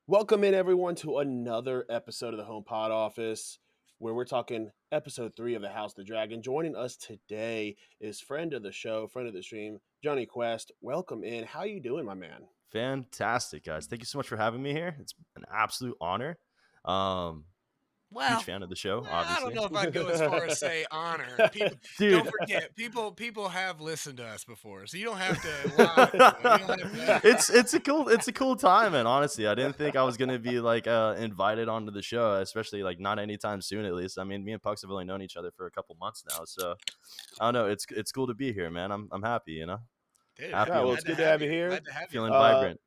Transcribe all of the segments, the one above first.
Welcome in everyone to another episode of the Home Pod Office, where we're talking episode 3 of the House of the Dragon. Joining us today is friend of the show, friend of the stream, JunnyQuest. Welcome in. How you doing, my man? Fantastic, guys. Thank you so much for having me here. It's an absolute honor. Um, Huge Well, fan of the show, I don't obviously. know if I'd go as far as say honor. People don't Dude, forget, people have listened to us before, so you don't have to lie. You don't have to. it's a cool time, and honestly, I didn't think I was gonna be like invited onto the show, especially like not anytime soon, at least. I mean, me and Pucks have only known each other for a couple months now, so I don't know. It's cool to be here, man. I'm happy, Dude, happy. Yeah, well, I'm it's good to have you here. Glad to have you. feeling Uh, vibrant.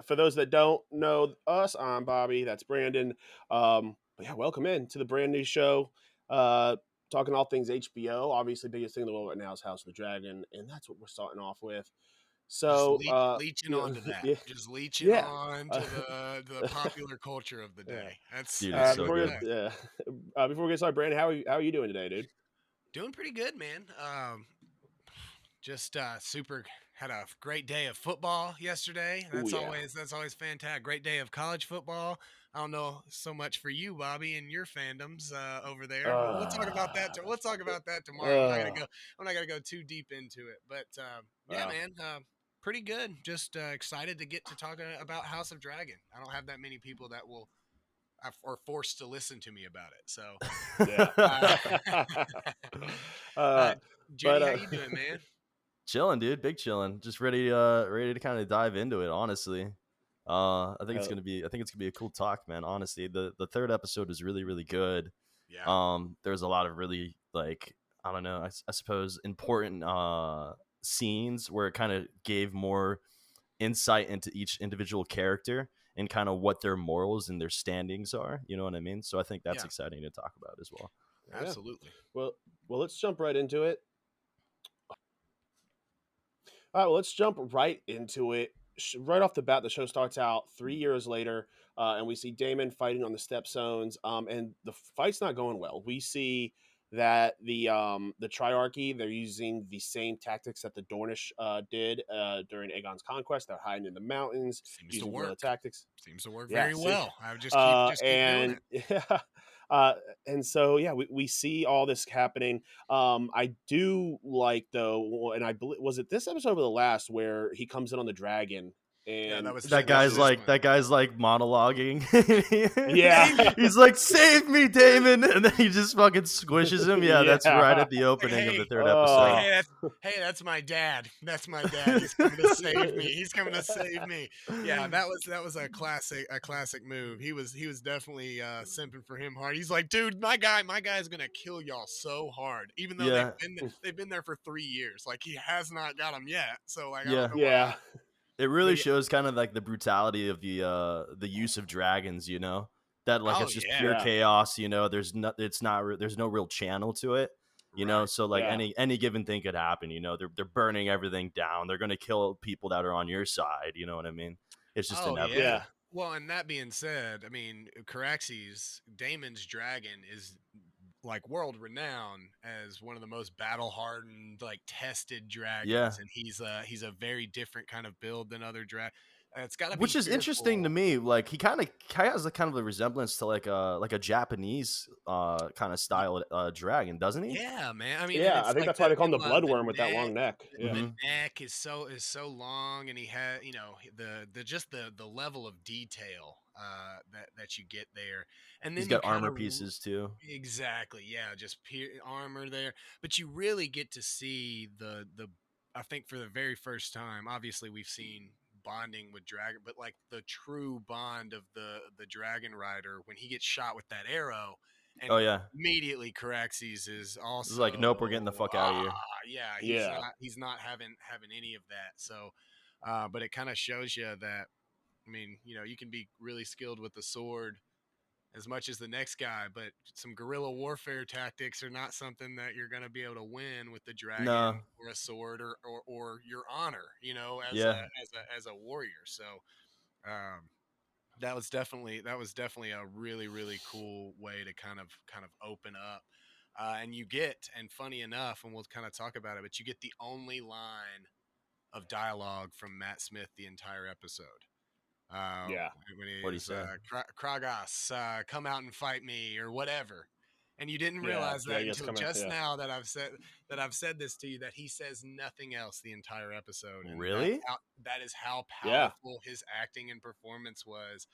for those that don't know us, I'm Bobby. That's Brandon. But yeah, welcome in to the brand new show. Uh, talking all things HBO. Obviously, biggest thing in the world right now is House of the Dragon, and that's what we're starting off with. Just So, leeching onto that. yeah, Just leeching yeah. on to the popular culture of the Yeah. day. That's Dude, it's that's so Before good. before we get started, Brandon, how are you doing today, dude? doing pretty good, man. Just super had a great day of football yesterday. Oh That's yeah. always fantastic. Great day of college football. I don't know so much for you, Bobby, and your fandoms over there, but we'll talk about that. Uh, We'll talk about that tomorrow. uh, I'm not gonna go too deep into it, but yeah, well, man, pretty good. Just excited to get to talk about House of Dragon. I don't have that many people that will are forced to listen to me about it. So, yeah. uh, uh, uh, but Judy, how you doing, man? Chilling, dude. Big chilling. Just ready to kind of dive into it. Honestly, uh, I think it's gonna be a cool talk, man. Honestly, the third episode is really really good. Yeah. There's a lot of really like I don't know. I suppose important scenes where it kind of gave more insight into each individual character and kind of what their morals and their standings are. You know what I mean? So I think that's Yeah, exciting to talk about as well. yeah. absolutely. Well, let's jump right into it. All right, well, let's jump right into it. Right off the bat, the show starts out 3 years later, and we see Damon fighting on the Stepstones, and the fight's not going well. We see that the Triarchy, they're using the same tactics that the Dornish did during Aegon's conquest. They're hiding in the mountains, Seems to using guerrilla work. tactics. Seems to work Yeah, very see, well. I would just keep doing and it. yeah, uh, and so yeah, we see all this happening. I do like though, and I believe was it this episode or the last where he comes in on the dragon Yeah, and That that was guy's this squishes. like one. monologuing. Yeah, He's like, "Save me, Damon!" And then he just fucking squishes him. Yeah, that's right yeah. at the Like, opening of the hey, third like, episode. Oh, hey, that's my dad. That's my dad. He's coming to save me. He's coming to save me. Yeah, that was a classic move. He was definitely simping for him hard. He's like, dude, my guy's gonna kill y'all so hard, even though Yeah, they've been there for 3 years. Like he has not got him yet. So like I don't yeah. know why. yeah, It But really yeah, shows kind of like the brutality of the use of dragons. That like oh it's just yeah, pure yeah, chaos. There's no real channel to it. right. So like yeah, any given thing could happen. They're burning everything down. They're gonna kill people that are on your side. You know what I mean? It's just Oh yeah, yeah. inevitable. Well, and that being said, I mean, Caraxes, Damon's dragon is like world renowned as one of the most battle hardened, like tested Yeah. dragons, and he's a very different kind of build than other It's got to be Which is interesting to fearful. me. Like he kind of has a kind of a resemblance to like a Japanese kind of Y- style dragon, doesn't he? Yeah, man. I mean, and yeah. I it's think like that's why they call him the the bloodworm with that neck. long neck. Yeah, The Hmm. neck is so long, and he had the just the level of detail that you get there, and He's then you got kind armor of pieces too. exactly, yeah, just armor there, but you really get to see the I think for the very first time. Obviously, we've seen bonding with dragon, but like the true bond of the dragon rider when he gets shot with that arrow, Oh and yeah, immediately Caraxes is it's like also nope, we're getting the fuck out of here. yeah, yeah, he's not having any of that. So but it kind of shows you that, I mean, you can be really skilled with the sword as much as the next guy, but some guerrilla warfare tactics are not something that you're going to be able to win with the No, dragon or a sword or your honor, as yeah, a warrior. So um, that was definitely a really really cool way to kind of open up. And funny enough, and we'll kind of talk about it, but you get the only line of dialogue from Matt Smith the entire episode. uh, Yeah. when What'd he he's say? Kragos, come out and fight me or whatever. And you didn't Yeah. realize Yeah. that Yes. until Coming. just Yeah. now that I've said this to you, that he says nothing else the entire episode, and Really? that is how Yeah. powerful his acting and performance was.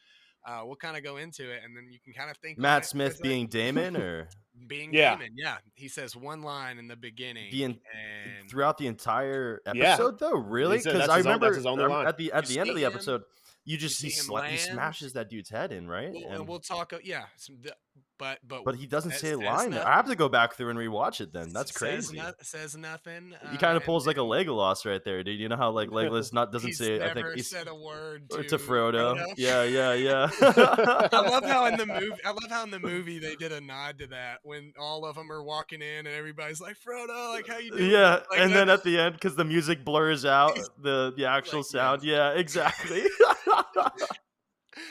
We'll kind of go into it, and then you can kind of think on Matt it for a Smith being second. Damon, or Being Yeah. Damon, yeah, he says one line in the the beginning, in, and throughout the entire Yeah. episode though? He Really? said Because that's I his own. That's remember his only line. at the you end see of the him, episode, you you just see him he land. smashes that dude's head in, right? Well, and And we'll talk. Yeah, but but he doesn't it say a says line there. I have nothing. to go back through and rewatch it. Then that's crazy. Says nothing. He kind of And pulls like a then Legolas right there, dude. You know how like Legolas not doesn't he's say. I think never he's said a word or to to Frodo. Frodo. Yeah, yeah, I yeah. love how in the movie. I love how in the movie they did a nod to that when all of them are walking in and everybody's like, "Frodo, like how you doing?" Yeah, Like and that. then at the end, because the music blurs out the actual Like yes, sound. Yeah, exactly.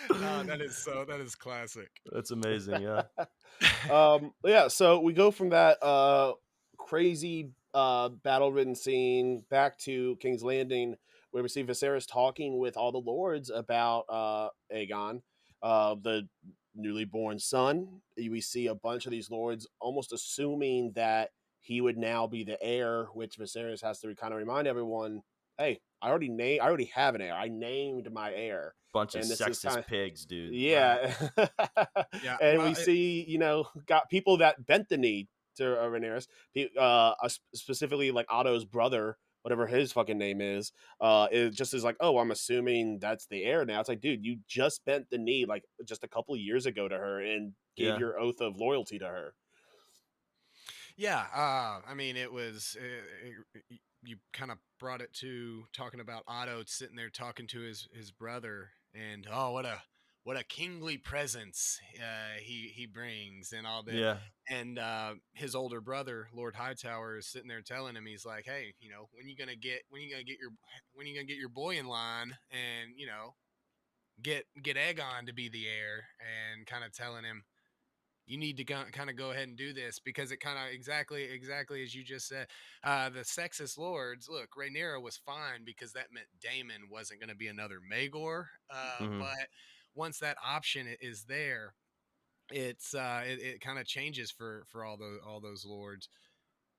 that is classic. That's amazing. Yeah. Yeah, so we go from that crazy battle ridden scene back to King's Landing, where we see Viserys talking with all the lords about Aegon, the newly born son. We see a bunch of these lords almost assuming that he would now be the heir, which Viserys has to kind of remind everyone, hey, I already have an heir. I named my heir. Bunch of And this is kind sexist of, pigs, dude. Right. yeah. Yeah. And Well, we see, got people that bent the knee to Rhaenyra, specifically like Otto's brother, whatever his fucking name is. It just is like, oh, I'm assuming that's the heir now. It's like, dude, you just bent the knee like just a couple of years ago to her and gave Yeah. your oath of loyalty to her. yeah. I mean, it was. You kind of brought it to talking about Otto sitting there talking to his brother, and oh, what a kingly presence he brings, and all that. Yeah. And his older brother, Lord Hightower, is sitting there telling him, he's like, "Hey, when you gonna get your boy in line, and get Aegon to be the heir," and kind of telling him, you need to kind of go ahead and do this, because it kind of exactly as you just said, the sexist lords, look, Rhaenyra was fine because that meant Daemon wasn't going to be another Maegor, Hmm. but once that option is there, it kind of changes for all those lords.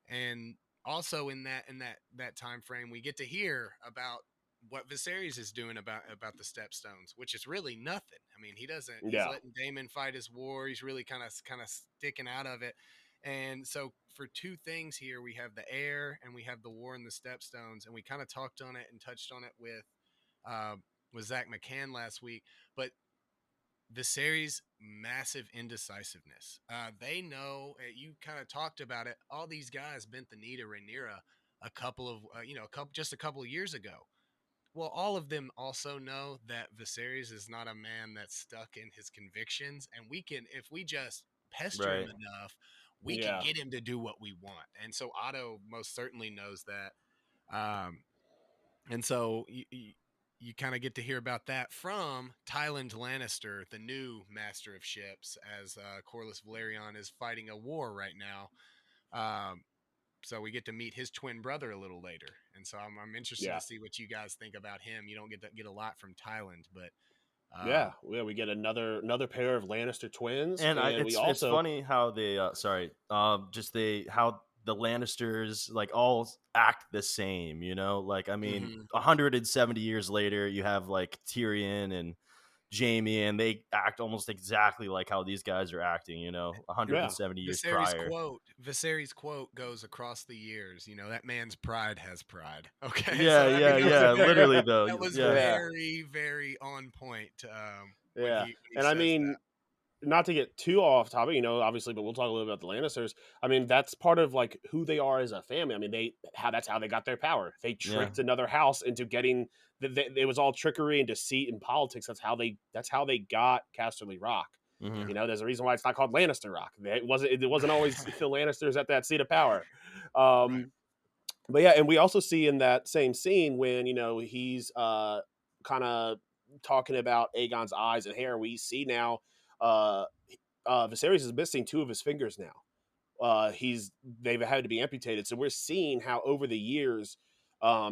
And also in that time frame, we get to hear about what Viserys is doing about the Stepstones, which is really nothing. I mean, he doesn't. He's Yeah. letting Daemon fight his war. He's really kind of sticking out of it. And so for two things here, we have the heir and we have the war in the Stepstones, and we kind of talked on it and touched on it with Zach McCann last week. But Viserys' massive indecisiveness. They know, you kind of talked about it. All these guys bent the knee to Rhaenyra just a couple of years ago. Well, all of them also know that Viserys is not a man that's stuck in his convictions, and if we just pester him Right. enough, we can Yeah. get him to do what we want. And so Otto most certainly knows that. Um, and so you kind of get to hear about that from Tywin Lannister, the new Master of Ships, as Corlys Velaryon is fighting a war right now. So we get to meet his twin brother a little later, and so I'm interested Yeah. to see what you guys think about him. You don't get a lot from Thailand, but Yeah. Yeah. We get another pair of Lannister twins, And and we it's also funny how they just how the Lannisters like all act the same, you know? Like I mean, mhm. 170 years later, you have like Tyrion and Jamie, and they act almost exactly like how these guys are acting, you know, yeah. 170 years prior. Viserys' quote goes across the years. You know, that man's pride has pride. Okay, Yeah, so I yeah, mean yeah. Literally though. that was Yeah. Yeah. very very on point Yeah. when he And I says mean, not to get too off topic, obviously, but we'll talk a little bit about the Lannisters. I mean, that's part of like who they are as a family. I mean, that's how they got their power. They Yeah. tricked another house into getting. It was all trickery and deceit and politics. That's how they got Casterly Rock. Hmm. that. There's a reason why it's not called Lannister Rock. It wasn't always Yeah. the Lannisters at that seat of power. Right. But yeah, and we also see in that same scene when he's kind of talking about Aegon's eyes and hair. We see now uh, Viserys is missing two of his fingers now. They've had to be amputated. So we're seeing how over the years,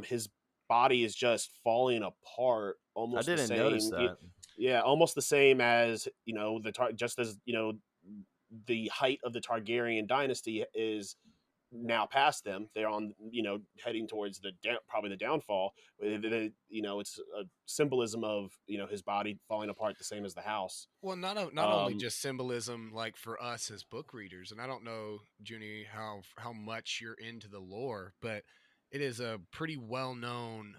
his body is just falling apart, I almost the didn't notice same. that. Yeah, almost the same as just as the height of the Targaryen dynasty is now past them. They're on, heading towards probably the downfall. It's a symbolism of his body falling apart, the same as the house. Well, not only Um, just symbolism, like for us as book readers, and I don't know, Junie, how much you're into the lore, but it is a pretty well known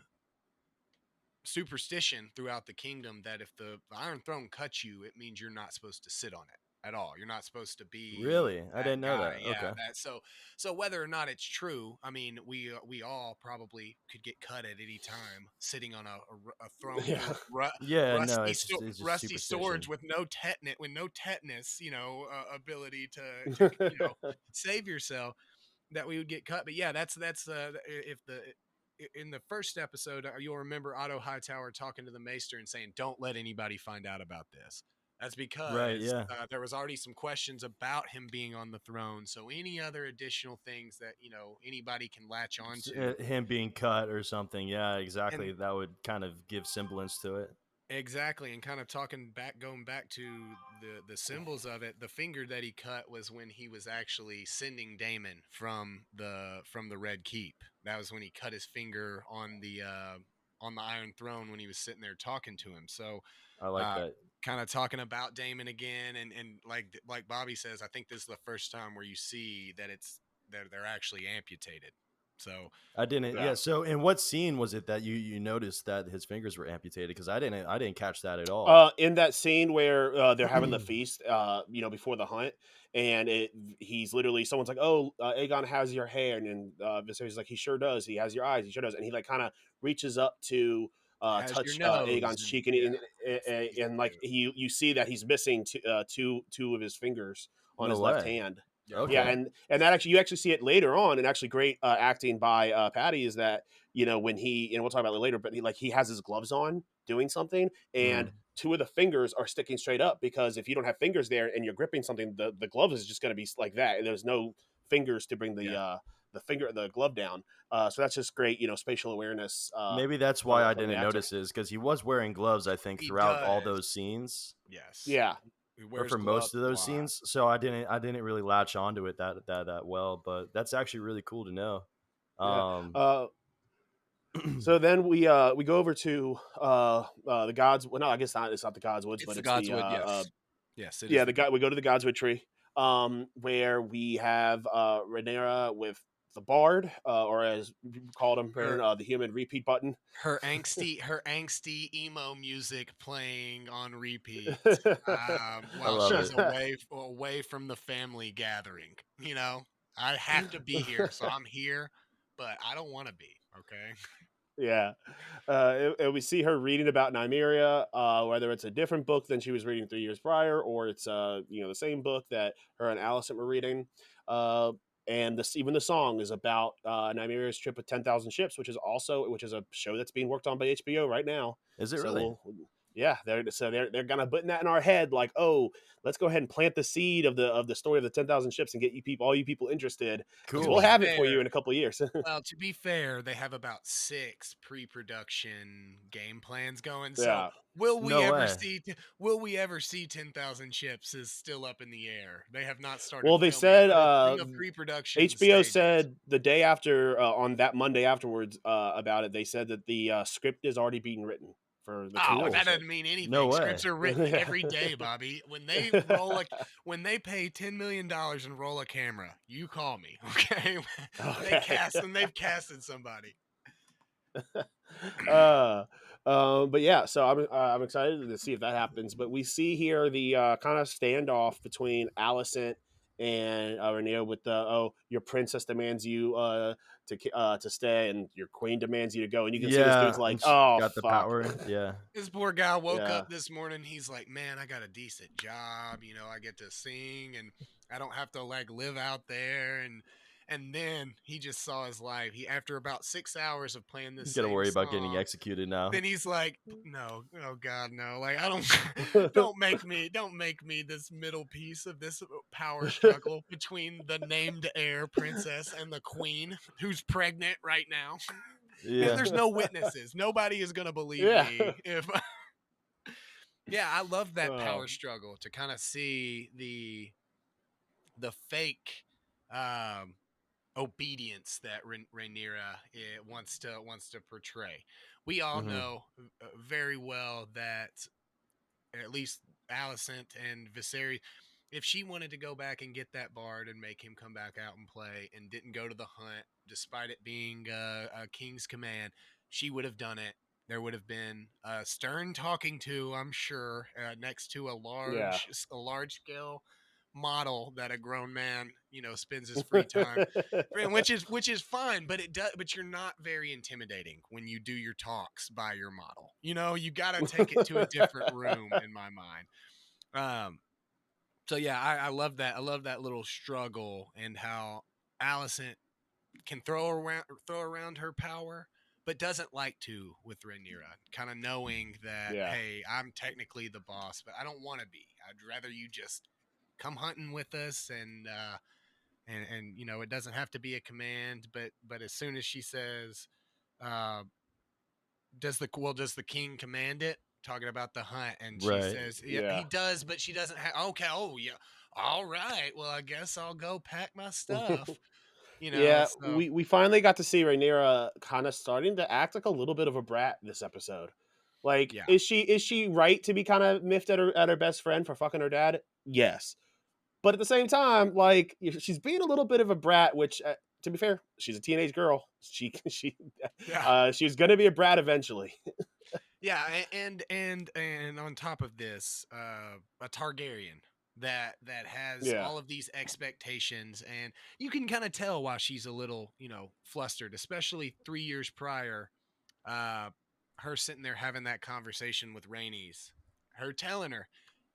superstition throughout the kingdom that if the Iron Throne cuts you, it means you're not supposed to sit on it at all. You're not supposed to be Really, I that didn't know guy. that. Yeah, Okay. so whether or not it's true, I mean, we all probably could get cut at any time sitting on a throne yeah, full of Yeah, no, it's just rusty swords superstition. with no tetanus, ability to save yourself, that we would get cut. But yeah, that's if the in the first episode, you'll remember Otto Hightower talking to the Maester and saying, "Don't let anybody find out about this." That's Right. because Yeah. there was already some questions about him being on the throne. So any other additional things that anybody can latch onto, Him being cut or something. Yeah, and exactly. That would kind of give semblance to it. exactly, and kind of going back to the symbols of it. The finger that he cut was when he was actually sending Damon from the Red Keep. That was when he cut his finger on the Iron Throne when he was sitting there talking to him. So, I like uh, that. kind of talking about Damon again, and like Bobby says, I think this is the first time where you see that they're actually amputated. So I didn't. yeah. Yeah. So, in what scene was it that you noticed that his fingers were amputated? Because I didn't catch that at all. In that scene where they're having the feast, before the hunt, and he's literally someone's like, "Oh, Aegon has your hair," and then Viserys like, "He sure does. He has your eyes. He sure does." And he like kind of reaches up to has your touch nose Aegon's and cheek, and, yeah, like you see that he's missing two of his fingers on No his left way. hand. yeah. Yeah, Okay. and that actually you actually see it later on, and actually great acting by Patty is that when he, and we'll talk about it later, but he has his gloves on doing something, and Mm. two of the fingers are sticking straight up, because if you don't have fingers there and you're gripping something, the glove is just going to be like that, and there's no fingers to bring Yeah. the glove down. So that's just great, spatial awareness Maybe that's why I from the didn't actor. notice it, because he was wearing gloves, I think, He throughout all does. those scenes, Yes. Yeah, He or wears for gloves most of a those lot. scenes. So I didn't really latch onto it that well. But that's actually really cool to know. yeah. Um, So then we go over to the gods. Well, no, I guess not. It's not the gods woods, It's but the it's the Godswood, yes. Yes, it is yeah, the the God. god. We go to the Godswood tree, where we have Rhaenyra with the Bard, or as we called him, Her the human repeat button. her angsty emo music playing on repeat, I while love she's it. away from the family gathering. I have to be here, so I'm here, but I don't want to be. Okay. Yeah, and we see her reading about Nymeria, whether it's a different book than she was reading 3 years prior, or it's the same book that her and Allison were reading. Uh, and even the song is about Nymeria's trip with 10,000 ships, which is a show that's being worked on by HBO right now. Is it So really? yeah, they're gonna put that in our head, like, oh, let's go ahead and plant the seed of the story of the 10,000 ships and get all you people interested, because To we'll Cool. be have it for you fair, in a couple of years. Well, to be fair, they have about 6 pre-production game plans going. So, Yeah. No way. will we ever see 10,000 ships is still up in the air. They have not started Well, they filming, said but it's in the pre-production HBO stages. said the day after, on that Monday afterwards, about it. They said that the script is already being written for the Oh, Cool. 10,000 that doesn't ships. mean No anything. way. Scripts are written every day, Bobby. When they pay $10 million and roll a camera, you call me, okay? Okay. They've casted somebody. uh, but yeah, so I'm excited to see if that happens. But we see here the kind of standoff between Alicent and Rhaenyra with the, oh, your princess demands you to stay, and your queen demands you to go, and you can see this dude's Yeah, like, and she oh got the fuck. power. Yeah. This poor guy woke Yeah. up this morning. He's like, man, I got a decent job. I get to sing and I don't have to like live out there. And then he just saw his life. After about 6 hours of playing this You got to same worry about getting song, executed now. then he's like, no, oh God, no. Like, I don't, don't make me this middle piece of this power struggle between the named heir princess and the queen who's pregnant right now. Yeah. There's no witnesses. Nobody is gonna believe Yeah. me if. Yeah, I love that power Um, struggle to kind of see the fake um, obedience that Rhaenyra wants to portray. We all Hmm. know very well that at least Alicent and Viserys, if she wanted to go back and get that bard and make him come back out and play and didn't go to the hunt, despite it being a king's command, she would have done it. There would have been a stern talking to, I'm sure, next to yeah. a large scale model that a grown man, spends his free time, which is fine, but it does. But you're not very intimidating when you do your talks by your model. You got to take it to a different room in my mind. Um, so yeah, I love that. I love that little struggle and how Allison can throw around her power, but doesn't like to with Rhaenyra. Kind of knowing that, Yeah. hey, I'm technically the boss, but I don't want to be. I'd rather you just come hunting with us and it doesn't have to be a command, but as soon as she says, uh, does the king command it? Talking about the hunt, and she Right. says, yeah, Yeah. he does, but she doesn't have. Okay, oh yeah, all right. Well, I guess I'll go pack my stuff. Yeah, So we finally got to see Rhaenyra kind of starting to act like a little bit of a brat this episode. Like, yeah, is she right to be kind of miffed at her best friend for fucking her dad? Yes, but at the same time, like she's being a little bit of a brat. Which, to be fair, she's a teenage girl. yeah, She's gonna be a brat eventually. yeah, and on top of this, a Targaryen that has Yeah, all of these expectations, and you can kind of tell why she's a little, flustered, especially 3 years prior. Uh, her sitting there having that conversation with Rhaenys, her telling her,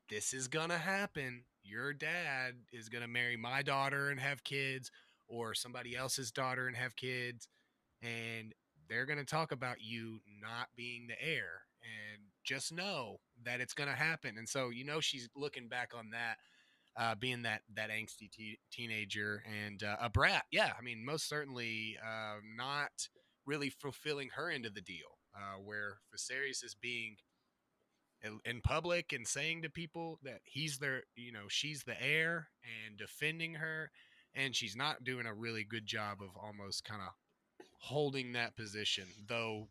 "This is gonna happen. Your dad is gonna marry my daughter and have kids, or somebody else's daughter and have kids, and they're going to talk about you not being the heir, and just know that it's going to happen." And so she's looking back on that, being that angsty teenager and a brat. Yeah, I mean, most certainly not really fulfilling her end of the deal, where Viserys is being in public and saying to people that she's the heir and defending her, and she's not doing a really good job of almost kind of holding that position, though.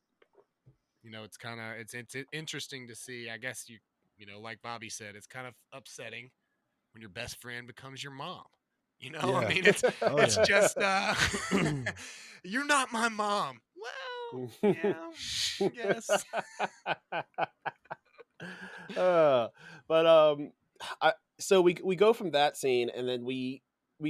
It's kind of it's interesting to see. I guess like Bobby said, it's kind of upsetting when your best friend becomes your mom. I Yeah. mean, it's Oh it's yeah. just you're not my mom. Well, yeah, yes. uh, but so we go from that scene, and then we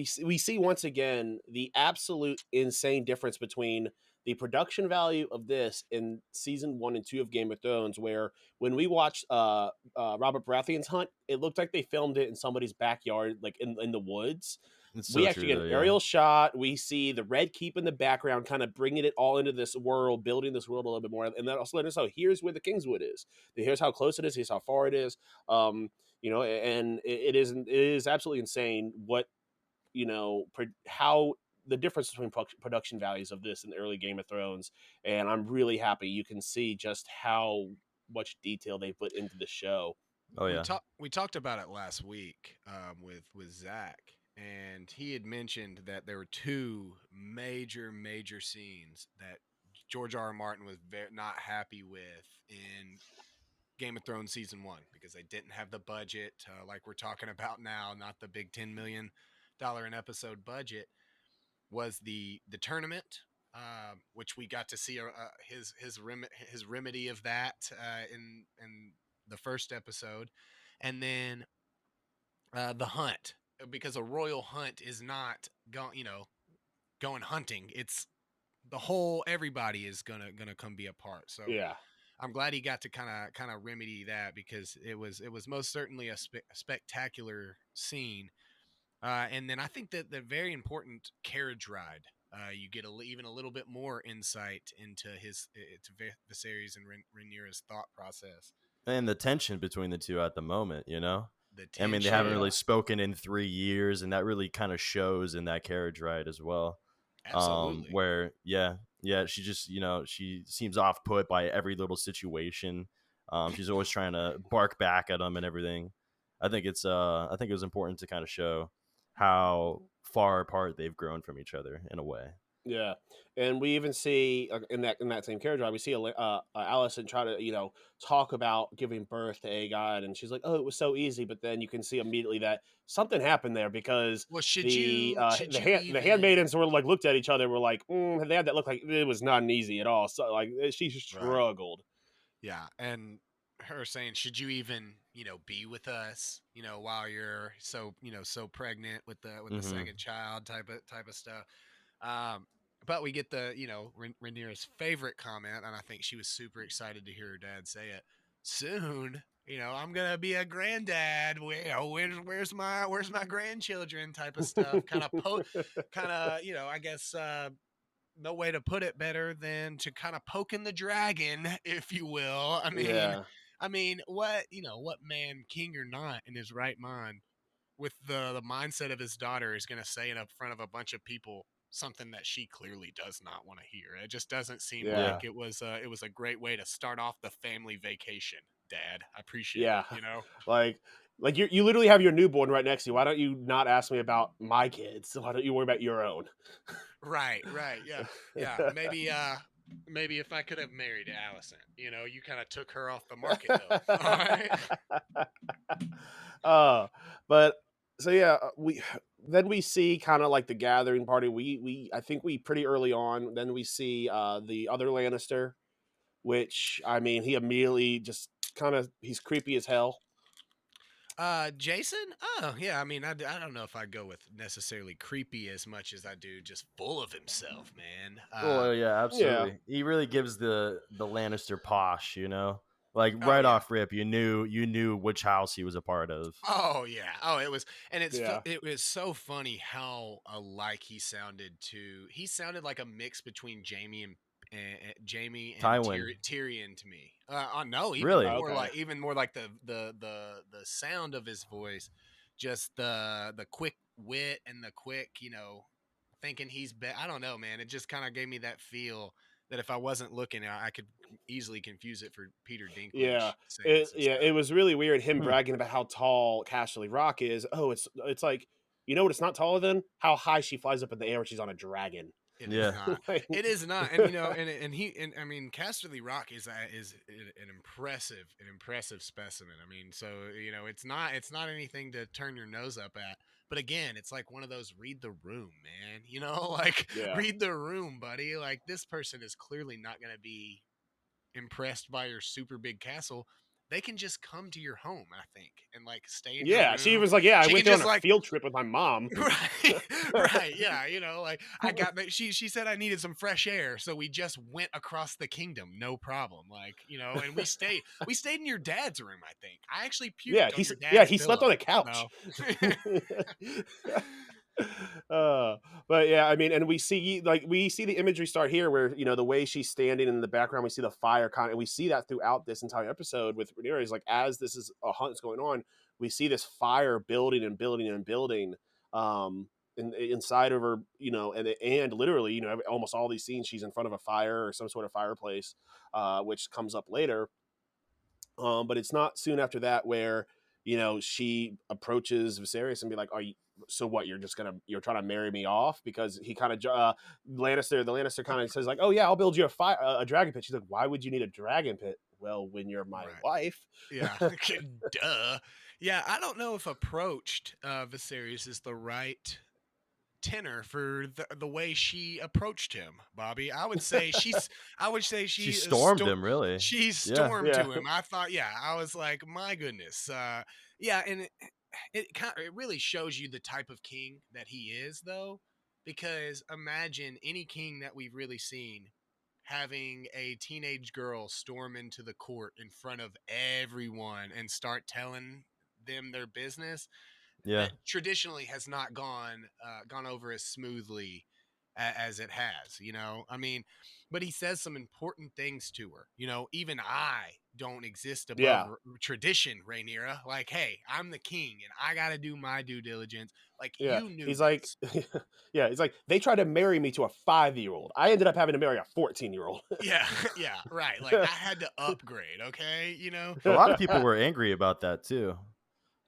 see once again the absolute insane difference between the production value of this in season 1 and 2 of Game of Thrones, where when we watched Robert Baratheon's hunt, it looked like they filmed it in somebody's backyard, like in the woods. It's so We actually true get though. an Yeah. aerial shot. We see the Red Keep in the background, kind of bringing it all into this world, building this world a little bit more. And then also letting us know here's where the Kingswood is. Here's how close it is. Here's how far it is. And it is absolutely insane what how the difference between production values of this and the early Game of Thrones. And I'm really happy you can see just how much detail they put into the show. Oh we yeah. talked we talked about it last week, with Zach, and he had mentioned that there were two major scenes that George R. R. Martin was not happy with in Game of Thrones season 1, because they didn't have the budget, like we're talking about now, not the big $10 million an episode budget. Was the tournament, which we got to see his remedy of that in the first episode, and then the hunt, because a royal hunt is not going hunting. It's the whole everybody is gonna come be a part. So Yeah. I'm glad he got to kind of remedy that, because it was most certainly a spectacular scene. And then I think that the very important carriage ride, you get even a little bit more insight into Viserys and Rhaenyra's thought process. And the tension between the two at the moment, you know? The I mean, they Oh haven't tension, really yeah. spoken in 3 years, and that really kind of shows in that carriage ride as well. absolutely. Where, yeah, Yeah, she just, she seems off put by every little situation. She's always trying to bark back at him and everything. I think it was important to kind of show how far apart they've grown from each other in a way. Yeah, and we even see in that same carriage ride, we see Allison try to talk about giving birth to Aegon, and she's like, "Oh, it was so easy," but then you can see immediately that something happened there because Well, the should you the even handmaidens were like looked at each other, were like, they had that look like it was not easy at all. So like she right? struggled. Yeah, and her saying, "Should you even, be with us, while you're so, so pregnant with the Hmm. second child type of stuff." Um, but we get the, Rhaenyra's favorite comment, and I think she was super excited to hear her dad say it. Soon, I'm gonna be a granddad. Where's my grandchildren? Type of stuff. Kind of, I guess. No way to put it better than to kind of poking the dragon, if you will. Yeah, What man, king or not, in his right mind, with the mindset of his daughter, is going to say in front of a bunch of people something that she clearly does not want to hear. It just doesn't seem yeah, Yeah. like it was a great way to start off the family vacation. Dad, I appreciate yeah. it. Like you literally have your newborn right next to you. Why don't you not ask me about my kids? Why don't you worry about your own? Right, yeah, yeah. Maybe if I could have married Allison, you kind of took her off the market though. All right. uh, but so yeah, we then we see kind of like the gathering party. We I think we pretty early on. Then we see the other Lannister, which I mean, he immediately just kind of he's creepy as hell. Jason? Oh, yeah. I mean, I don't know if I'd go with necessarily creepy as much as I do just full of himself, man. Oh yeah, Yeah, absolutely. He really gives the Lannister posh, like Oh right yeah. off rip. You knew which house he was a part of. Oh yeah. Oh, it was, and yeah, it was so funny how alike he sounded to. He sounded like a mix between Jamie and Tywin, Tyrion to me. No, really? okay, even more like the sound of his voice, just the quick wit and the quick, thinking he's I don't know, man. It just kind of gave me that feel that if I wasn't looking, I could easily confuse it for Peter yeah. Dinklage saying some It stuff. was really weird him Hmm. bragging about how tall Casterly Rock is. Oh, it's like what it's not taller than how high she flies up in the air when she's on a dragon. It is Yeah, not. Like, It is not. And I mean, Casterly Rock is an impressive specimen. I mean, so it's not anything to turn your nose up at. But again, it's like one of those read the room, man. Like yeah. read the room, buddy. Like this person is clearly not going to be impressed by your super big castle. They can just come to your home, I think, and like stay in your Yeah, she room. was like, "Yeah, I She went can there on just a like field trip with my mom." right, right, yeah, like I got that. She said I needed some fresh air, so we just went across the kingdom, no problem. Like and we stayed in your dad's room. I think I actually Yeah, puked on your dad's he slept on pillow. a couch. No, uh, but yeah, I mean, and we see the imagery start here, where the way she's standing in the background, we see the fire and we see that throughout this entire episode with Rhaenyra. Is like as this is a hunt's going on, we see this fire building and building and building. Um, inside of her, and literally, almost all these scenes, she's in front of a fire or some sort of fireplace, which comes up later. But it's not soon after that where she approaches Viserys and be like, "Are you? So what? You're trying to marry me off?" Because he kind of the Lannister kind of says like, "Oh yeah, I'll build you a dragon pit." She's like, "Why would you need a dragon pit?" Well, when you're my right, wife. yeah, duh, yeah. I don't know if approached Viserys is the right tenor for the way she approached him, Bobby. I would say she she stormed him. Really? she Yeah, stormed Yeah, to him. I thought, yeah, I was like, my goodness. Yeah, and it really shows you the type of king that he is, though, because imagine any king that we've really seen having a teenage girl storm into the court in front of everyone and start telling them their business. yeah. That traditionally has not gone over as smoothly as it has, I mean, but he says some important things to her. Even I don't exist above Yeah. tradition, Rhaenyra. Like, hey, I'm the king and I got to do my due diligence. Like, Yeah. you knew He's like, this. yeah, he's like, they tried to marry me to a 5-year-old. I ended up having to marry a 14-year-old. Yeah, yeah, right. Like, I had to upgrade, okay? A lot of people were angry about that too.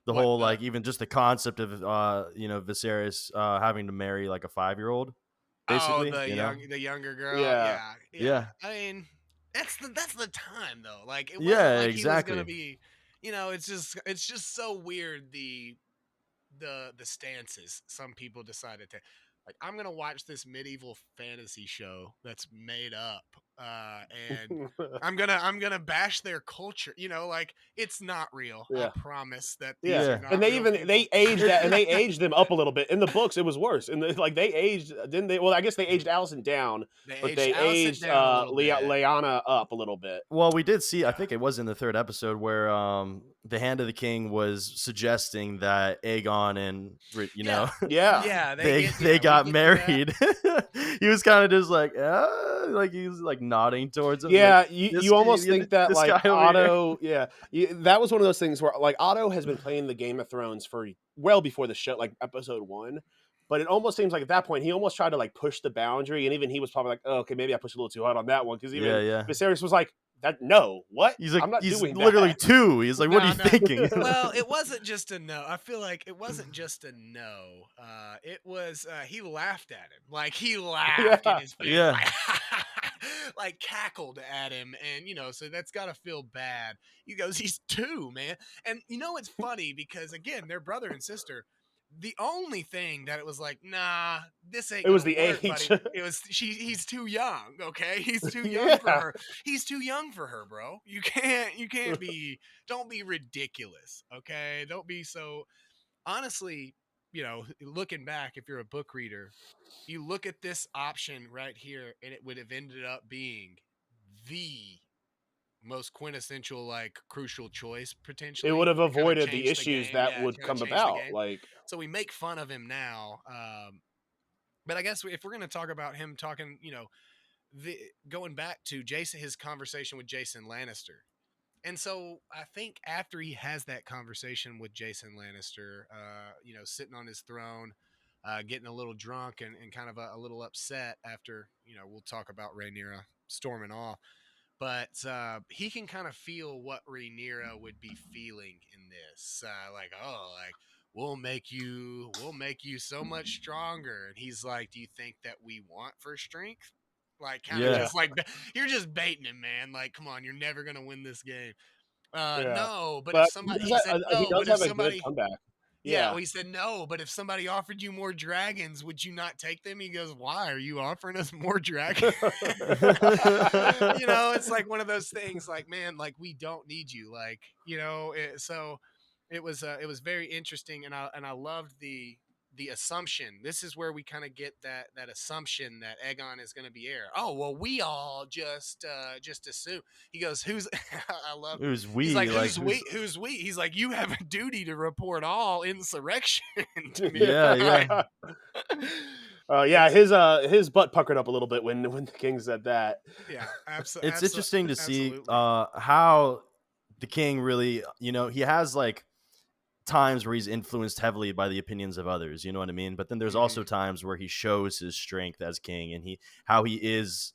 The What whole the like even just the concept of Viserys having to marry like a 5-year-old, Oh, basically. the younger girl. Yeah. Yeah, yeah. Yeah, I mean, that's the time though. Like, it wasn't yeah, like he was gonna exactly. be. It's just so weird the stances some people decided to. Like, I'm gonna watch this medieval fantasy show that's made up, and I'm gonna bash their culture. Like, it's not real. I Yeah. promise that these Yeah, are Yeah. and not they real even people. they aged It, that, and it, they aged them up a little bit. In the books, it was worse. And like they aged, didn't they? Well, I guess they aged Allison down, They but aged they Allison aged down a little bit. Lyanna up a little bit. well, we did see. I Yeah. think it was in the third episode where the Hand of the King was suggesting that Aegon and Yeah. Yeah, Yeah, they we got get to that. married. He was kind of just like he was like nodding towards him, like yeah. You almost think that this like guy over here. Otto, yeah, that was one of those things where like Otto has been playing the Game of Thrones for well before the show, like episode 1. But it almost seems like at that point he almost tried to like push the boundary, and even he was probably like, oh, okay, maybe I pushed a little too hard on that one, because Yeah, even yeah. Viserys was like, that no, what? He's like I'm not he's doing literally that. 2. He's like, what are No, you no. thinking? Well, it wasn't just a no. I feel like it wasn't just a no. It was he laughed at him. Like, he laughed in Yeah, his face, Yeah. like like cackled at him, and so that's got to feel bad. He goes, he's 2, man, and it's funny because, again, they're brother and sister. The only thing that it was like, nah, this ain't it was gonna the work, age. buddy. It was he's too young. Okay, he's too young for Yeah, her. He's too young for her, bro. You can't be. Don't be ridiculous. Okay, don't be so. Honestly, looking back, if you're a book reader, you look at this option right here, and it would have ended up being the most quintessential, like, crucial choice, it would potentially. have It kind of avoided the changed the issues game. that Yeah, it would kind of come changed the about. game. Like, So we make fun of him now. But I guess if we're going to talk about him talking, going back to Jason, his conversation with Jason Lannister. And so I think after he has that conversation with Jason Lannister, sitting on his throne, getting a little drunk and kind of a little upset after, we'll talk about Rhaenyra storming off. But he can kind of feel what Rhaenyra would be feeling in this. Like, oh, like, we'll make you so much stronger. And he's like, do you think that we want for strength? Like, kind of Yeah. yeah, just like, you're just baiting him, man. Like, come on, you're never gonna win this game. yeah. No, but if But somebody, he said he no, does but if have a good somebody, comeback. yeah, Yeah. well, he said no, but if somebody offered you more dragons, would you not take them? He goes, why are you offering us more dragons? It's like one of those things, like, man, like, we don't need you, like, so it was very interesting, and I loved the assumption. This is where we kind of get that assumption that Aegon is going to be heir. Oh, well, we all just assume. He goes, who's I love It was he's like, we like who's we? He's like, you have a duty to report all insurrection to me. yeah, yeah. Yeah, It's his butt puckered up a little bit when the king said that. Yeah, It's interesting to see absolutely. how the king really, he has like times where he's influenced heavily by the opinions of others, you know what I mean? But then there's also Mhm. times where he shows his strength as king, and how he is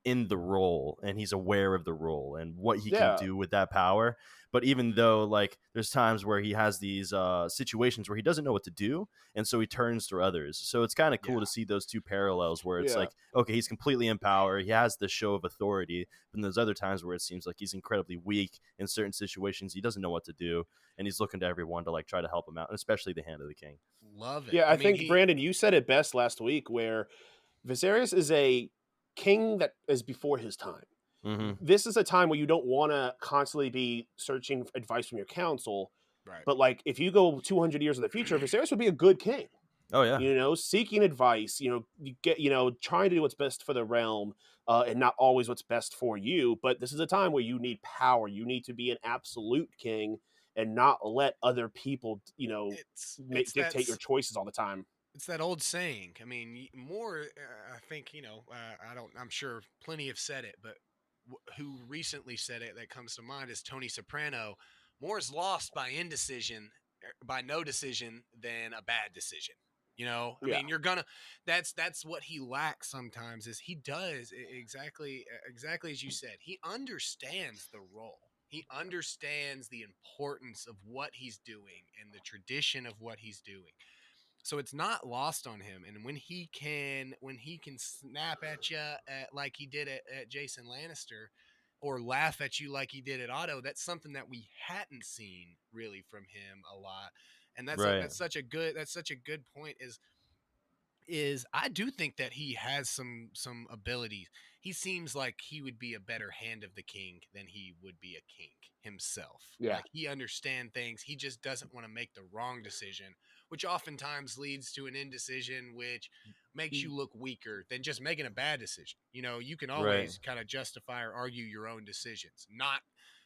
in the role, and he's aware of the role and what he can Yeah, do with that power. But even though like there's times where he has these situations where he doesn't know what to do, and so he turns to others. So it's kind of cool Yeah. to see those two parallels where it's yeah. like, okay, he's completely in power, he has this show of authority, but there's other times where it seems like he's incredibly weak in certain situations, he doesn't know what to do, and he's looking to everyone to like try to help him out, and especially the Hand of the King. Love it. Yeah, I I mean, think Brandon, you said it best last week, where Viserys is a king that is before his time. Mm-hmm. This is a time where you don't want to constantly be searching for advice from your council. right. But like, if you go 200 years in the future, Viserys would be a good king. Oh yeah. Seeking advice. You get trying to do what's best for the realm, and not always what's best for you. But this is a time where you need power. You need to be an absolute king and not let other people It's dictate your choices all the time. It's that old saying. I mean, more. I think I don't. I'm sure plenty have said it, but who recently said it that comes to mind is Tony Soprano. More is lost by indecision, by no decision, than a bad decision. I Yeah, mean, That's what he lacks sometimes. Is he does exactly as you said. He understands the role. He understands the importance of what he's doing and the tradition of what he's doing, so it's not lost on him. And when he can snap at you like he did at Jason Lannister, or laugh at you like he did at Otto, that's something that we hadn't seen really from him a lot. And Right. that's such a good point. Is I do think that he has some abilities. He seems like he would be a better hand of the king than he would be a king himself. yeah, Like, he understands things. He just doesn't want to make the wrong decision, which oftentimes leads to an indecision, which makes you look weaker than just making a bad decision. You can Right. always kind of justify or argue your own decisions, not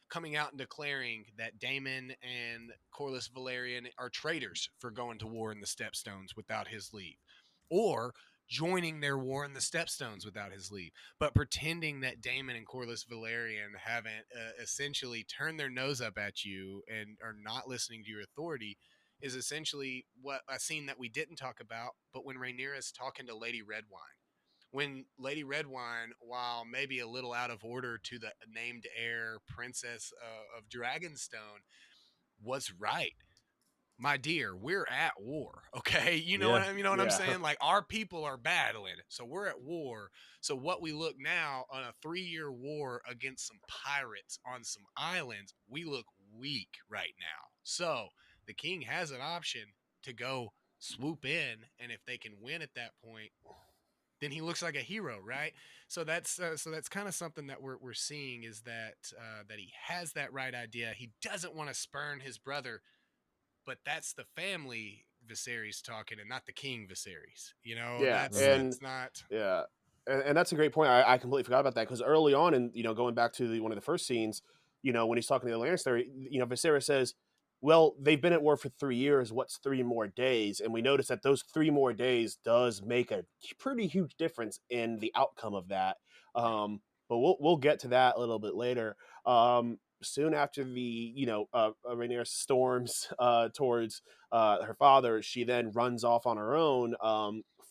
coming out and declaring that Daemon and Corlys Valerian are traitors for going to war in the Stepstones without his leave, or joining their war in the Stepstones without his leave, but pretending that Daemon and Corlys Valerian haven't essentially turned their nose up at you and are not listening to your authority, is essentially what a scene that we didn't talk about. But when Rhaenyra is talking to Lady Redwine, when Lady Redwine, while maybe a little out of order to the named heir princess of Dragonstone, was right. My dear, we're at war. Okay. Yeah. You know what I'm yeah, saying? Like, our people are battling. So we're at war. So what we look now on a 3-year war against some pirates on some islands, we look weak right now. So the king has an option to go swoop in. And if they can win at that point, then he looks like a hero, right? So that's kind of something that we're seeing, is that he has that right idea. He doesn't want to spurn his brother, but that's the family Viserys talking, and not the King Viserys. yeah, That's Mhm. and that's not yeah, and that's a great point. I completely forgot about that because early on, and going back to one of the first scenes, when he's talking to the Lannister, Viserys says, "Well, they've been at war for 3 years. What's 3 more days?" And we notice that those 3 more days does make a pretty huge difference in the outcome of that. right. But we'll get to that a little bit later. Soon after the Rhaenyra storms towards her father, she then runs off on her own,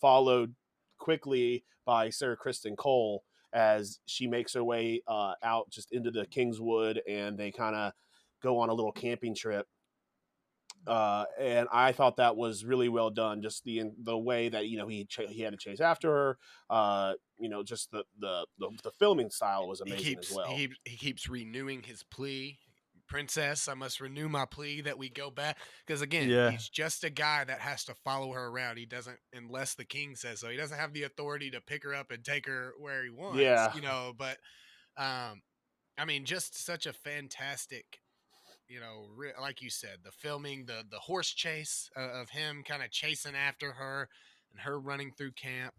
followed quickly by Sir Kristen Cole as she makes her way out just into the Kingswood, and they kind of go on a little camping trip. And I thought that was really well done. Just the way that he had to chase after her. Just the filming style was He amazing as keeps he well. keeps, he keeps renewing his plea. Princess, I must renew my plea that we go back, because again, Yeah. he's just a guy that has to follow her around. He doesn't, unless the king says so. He doesn't have the authority to pick her up and take her where he wants. Yeah, But I mean, just such a fantastic, like you said, the filming, the horse chase of him kind of chasing after her and her running through camp.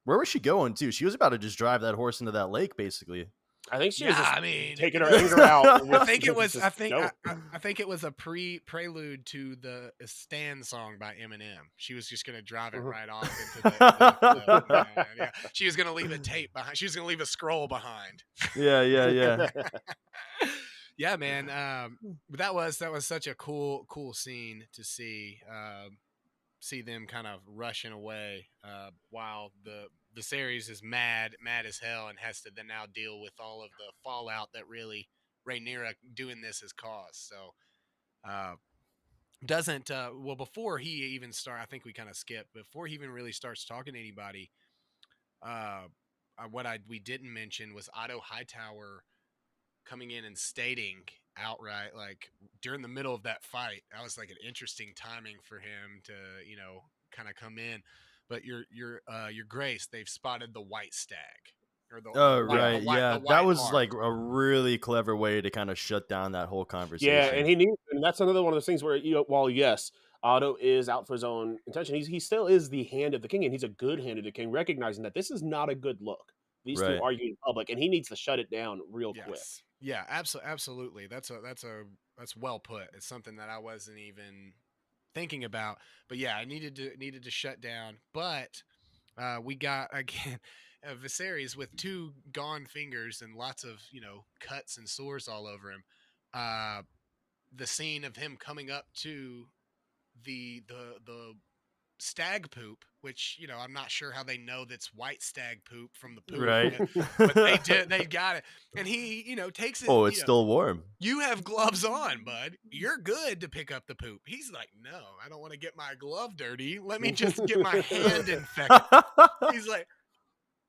Where was she going to? She was about to just drive that horse into that lake, basically. I think she was Yeah, just I mean, taking her anger out I with think it was. I just think going. I think it was a prelude to the Stan song by Eminem. She was just gonna drive it right off into the cliff, man. Yeah, she was gonna leave a tape behind. She was gonna leave a scroll behind. Yeah, yeah, yeah. Yeah, man. But that was such a cool scene to see them kind of rushing away, while the series is mad as hell, and has to then now deal with all of the fallout that really Rhaenyra doing this has caused. So uh, doesn't well, before he even start, I think we kind of skipped before he even really starts talking to anybody. Uh, what we didn't mention was Otto Hightower coming in and stating outright, like, during the middle of that fight. That was like an interesting timing for him to kind of come in. But your grace, they've spotted the white stag, or Oh, Yeah, right. the Yeah. That white was hart. like a really clever way to kind of shut down that whole yeah, conversation. and that's another one of those things where while yes, Otto is out for his own intention, he still is the hand of the king, and he's a good hand of the king, recognizing that this is not a good look. These two Right. arguing in public, and he needs to shut it down real quick. Yes, yeah, absolutely. That's well put. It's something that I wasn't even thinking about. But yeah, I needed to shut down. But we got again Viserys with 2 gone fingers and lots of cuts and sores all over him. The scene of him coming up to the stag poop, which I'm not sure how they know that's white stag poop from the poop, Right. but they got it, and he takes it. Oh, it's still warm. You have gloves on, bud. You're good to pick up the poop. He's like, no, I don't want to get my glove dirty. Let me just get my hand infected. He's like,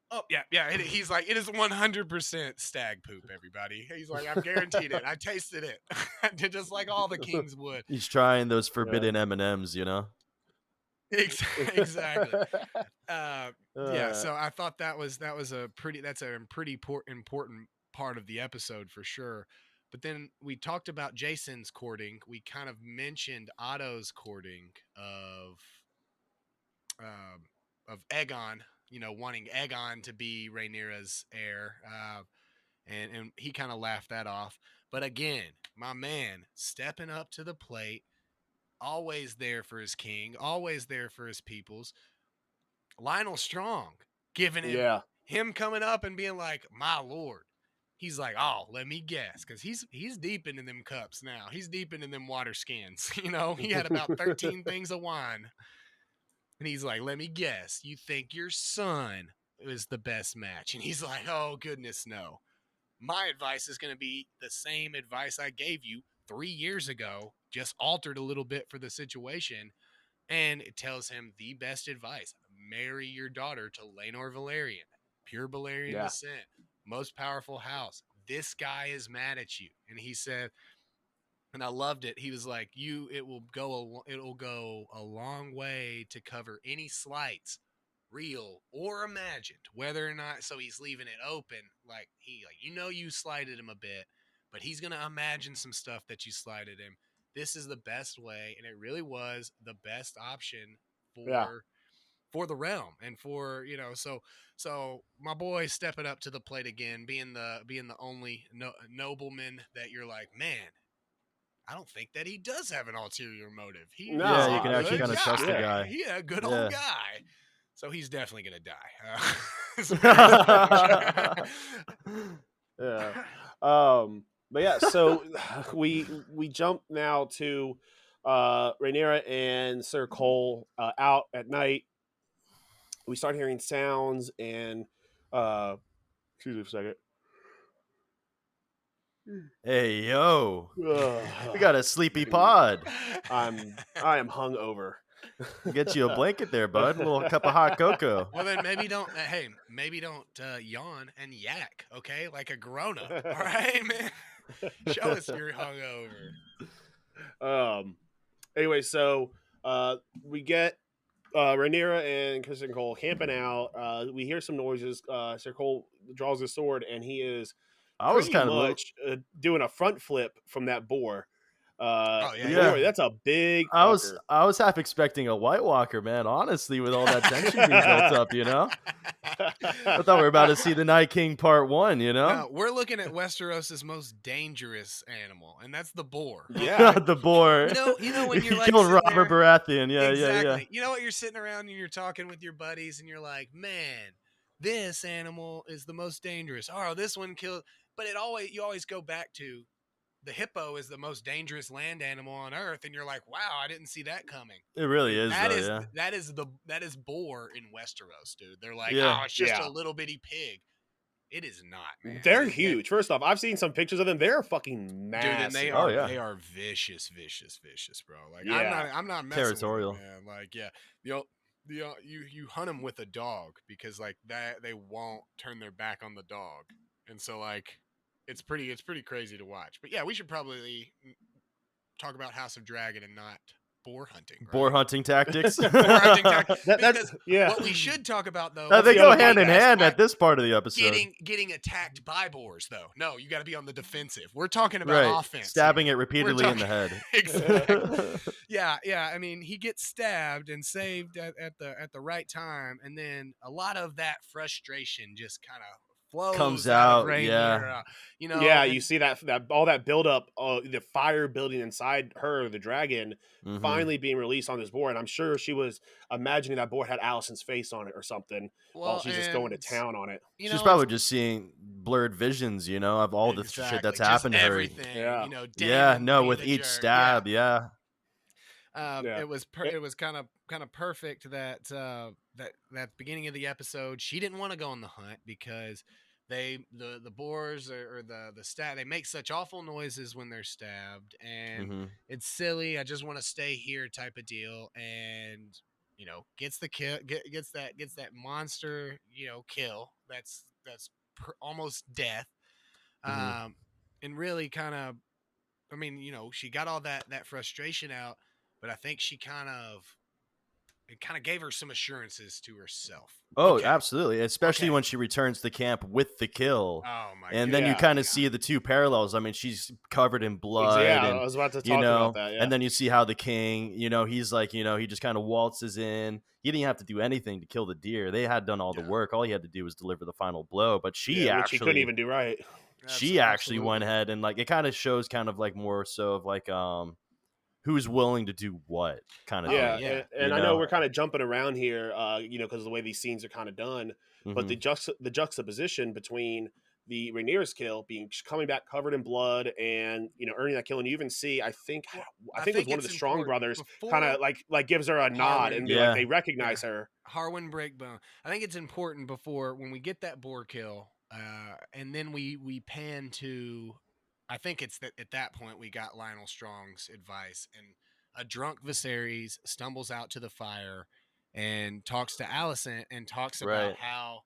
oh, yeah. He's like, it is 100% stag poop, everybody. He's like, I've guaranteed it. I tasted it. Just like all the kings would. He's trying those forbidden M&Ms, Exactly. Yeah, so I thought that's a pretty important part of the episode for sure. But then we talked about Jason's courting. We kind of mentioned Otto's courting of Aegon, wanting Aegon to be Rhaenyra's heir. And he kind of laughed that off. But again, my man stepping up to the plate, always there for his king, always there for his peoples. Lionel Strong giving him coming up and being like, my lord. He's like, oh, let me guess, because he's deep into them cups now. He's deep into them water skins. He had about 13 things of wine. And he's like, let me guess, you think your son is the best match? And he's like, oh, goodness, no. My advice is going to be the same advice I gave you 3 years ago, just altered a little bit for the situation. And it tells him the best advice: marry your daughter to Laenor Velaryon, pure Balerian descent, most powerful house. This guy is mad at you. And he said, and I loved it, he was like, it'll go a long way to cover any slights, real or imagined, whether or not. So he's leaving it open, like you slighted him a bit, but he's gonna imagine some stuff that you slighted him. This is the best way, and it really was the best option for the realm, and for so my boy stepping up to the plate again, being the only nobleman that you're like, man, I don't think that he does have an ulterior motive. You can actually kind of trust the guy. Yeah, good old guy. So he's definitely gonna die. Yeah. But yeah, so we jump now to Rhaenyra and Sir Cole out at night. We start hearing sounds and excuse me for a second. Hey yo, we got a sleepy pod. I am hungover. Get you a blanket there, bud. A little cup of hot cocoa. Well, then maybe don't yawn and yak, okay? Like a grown up. All right, man. Show us you're hungover. Anyway, so we get Rhaenyra and Kristen Cole camping out. We hear some noises. Sir Cole draws his sword, and he is doing a front flip from that boar. That's a big. I was half expecting a White Walker, man. Honestly, with all that tension being built up, I thought we were about to see the Night King Part 1. No, we're looking at Westeros' most dangerous animal, and that's the boar. Yeah, the boar. You know when you're like killed Robert Baratheon. Yeah, exactly. Yeah. You know what? You're sitting around and you're talking with your buddies, and you're like, man, this animal is the most dangerous. Oh, this one killed. But you always go back to the hippo is the most dangerous land animal on earth, and you're like, wow, I didn't see that coming. It really is. That is boar in Westeros, dude. They're like, oh, it's just a little bitty pig. It is not, man. They're huge. First off, I've seen some pictures of them. They're fucking massive. Dude, and they are vicious, bro. Like I'm not messing territorial. With them, man. Like, you hunt them with a dog, because like that they won't turn their back on the dog. And so like it's pretty crazy to watch. But yeah, we should probably talk about House of Dragon and not boar hunting. Right? Boar hunting tactics. Boar hunting tactics. What we should talk about though, they go hand in hand at this part of the episode. Getting attacked by boars though. No, you got to be on the defensive. We're talking about offense. Stabbing it repeatedly in the head. Exactly. Yeah. I mean, he gets stabbed and saved at the right time, and then a lot of that frustration just kind of flows Comes out of out, yeah. Rhaenyra, Yeah, you and see that all that buildup, the fire building inside her, the dragon, Mhm. finally being released on this board. I'm sure she was imagining that board had Allison's face on it or something while well, she's just going to town on it. She's and probably just seeing blurred visions, of all the shit that's exactly, just happened to her. everything, Yeah, Yeah, Damon no, being with a each jerk, yeah. stab, yeah. yeah. It was kind of perfect that that beginning of the episode she didn't want to go on the hunt because the boars or the stab, they make such awful noises when they're stabbed, and Mhm. it's silly. I just want to stay here type of deal, and gets the kill, gets that monster kill that's almost death, Mhm. um, and really kind of, I mean, she got all that frustration out, but I think she kind of gave her some assurances to herself. Oh, Okay, absolutely, especially okay. when she returns to camp with the kill. Oh my And then you god, Yeah, kind of yeah, see the two parallels. I mean, she's covered in blood yeah. I and was about to talk about that. and Yeah, then you see how the king, he's like, he just kind of waltzes in. He didn't have to do anything to kill the deer. They had done all the yeah. work. All he had to do was deliver the final blow. But yeah, which he couldn't even do right. she actually went Absolutely. ahead and like it kind of shows kind of like more so of like who's willing to do what kind of Oh Yeah, thing, yeah, and I know we're kind of jumping around here, because of the way these scenes are kind of done. But Hmm. the juxtaposition between the Rhaenyra's kill being coming back covered in blood and earning that kill, and you even see, well, I I think it was think one of the it's Strong important brothers, kind before of like gives her a nod and Harwin, be like Yeah. they yeah, recognize her. Harwin Breakbone. I think it's important before when we get that boar kill, and then we pan to, I think it's that at that point we got Lionel Strong's advice, and a drunk Viserys stumbles out to the fire and talks to Alicent and talks about Right. how